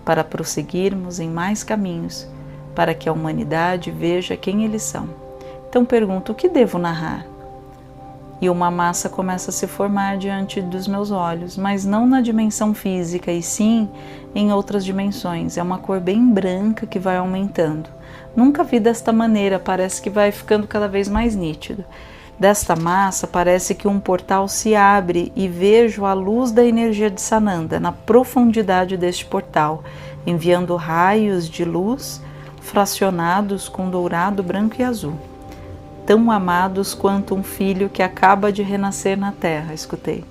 para prosseguirmos em mais caminhos, para que a humanidade veja quem eles são. Então pergunto, o que devo narrar? E uma massa começa a se formar diante dos meus olhos, mas não na dimensão física, e sim em outras dimensões. É uma cor bem branca que vai aumentando. Nunca vi desta maneira, parece que vai ficando cada vez mais nítido. Desta massa parece que um portal se abre e vejo a luz da energia de Sananda na profundidade deste portal, enviando raios de luz fracionados com dourado, branco e azul. Tão amados quanto um filho que acaba de renascer na terra, escutei.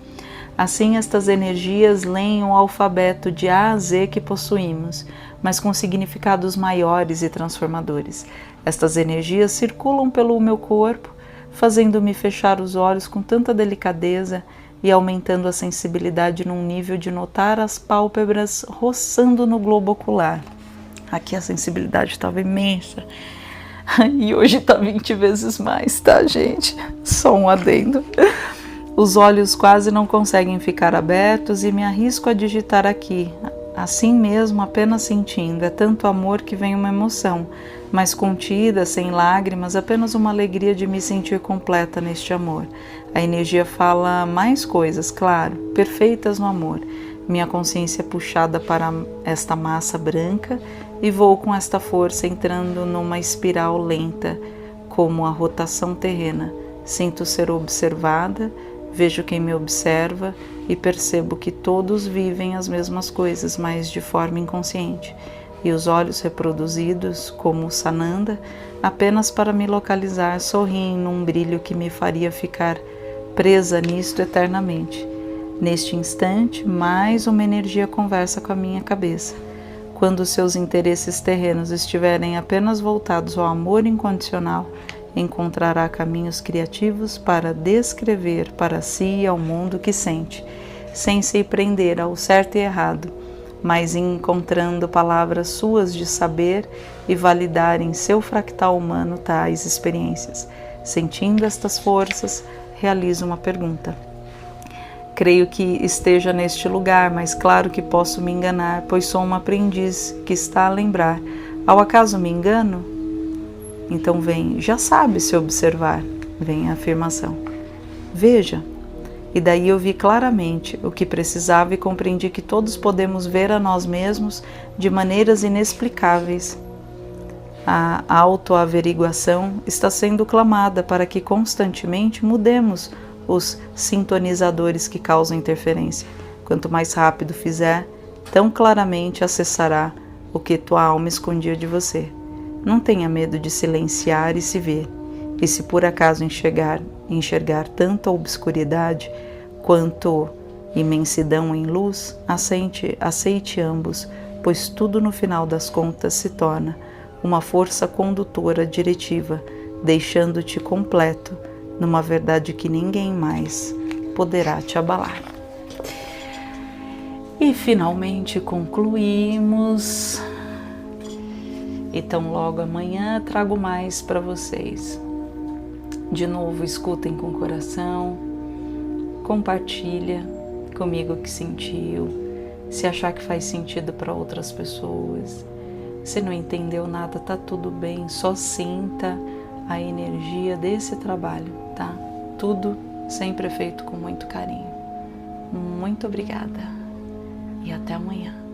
Assim estas energias leem o alfabeto de A a Z que possuímos, mas com significados maiores e transformadores. Estas energias circulam pelo meu corpo, fazendo-me fechar os olhos com tanta delicadeza e aumentando a sensibilidade num nível de notar as pálpebras roçando no globo ocular. Aqui a sensibilidade estava imensa. E hoje está 20 vezes mais, tá, gente? Só um adendo. Os olhos quase não conseguem ficar abertos e me arrisco a digitar aqui. Assim mesmo, apenas sentindo. É tanto amor que vem uma emoção, mas contida, sem lágrimas, apenas uma alegria de me sentir completa neste amor. A energia fala mais coisas, claro, perfeitas no amor. Minha consciência é puxada para esta massa branca e vou com esta força entrando numa espiral lenta, como a rotação terrena. Sinto ser observada, vejo quem me observa e percebo que todos vivem as mesmas coisas, mas de forma inconsciente. E os olhos reproduzidos, como Sananda, apenas para me localizar, sorriem num brilho que me faria ficar presa nisto eternamente. Neste instante, mais uma energia conversa com a minha cabeça. Quando seus interesses terrenos estiverem apenas voltados ao amor incondicional, encontrará caminhos criativos para descrever para si e ao mundo que sente. sem se prender ao certo e errado, mas encontrando palavras suas de saber e validar em seu fractal humano tais experiências. Sentindo estas forças, realizo uma pergunta. Creio que esteja neste lugar, mas claro que posso me enganar, pois sou um aprendiz que está a lembrar. Ao acaso me engano? Então vem, já sabe se observar, vem a afirmação. Veja. E daí eu vi claramente o que precisava e compreendi que todos podemos ver a nós mesmos de maneiras inexplicáveis. A autoaveriguação está sendo clamada para que constantemente mudemos os sintonizadores que causam interferência. Quanto mais rápido fizer, tão claramente acessará o que tua alma escondia de você. Não tenha medo de silenciar e se ver. E se por acaso enxergar tanto a obscuridade quanto imensidão em luz, aceite ambos, pois tudo no final das contas se torna uma força condutora diretiva, deixando-te completo numa verdade que ninguém mais poderá te abalar. E finalmente concluímos. Então logo amanhã trago mais para vocês. De novo, escutem com o coração, compartilha comigo o que sentiu, se achar que faz sentido para outras pessoas. Se não entendeu nada, tá tudo bem, só sinta a energia desse trabalho, tá? Tudo sempre feito com muito carinho. Muito obrigada e até amanhã.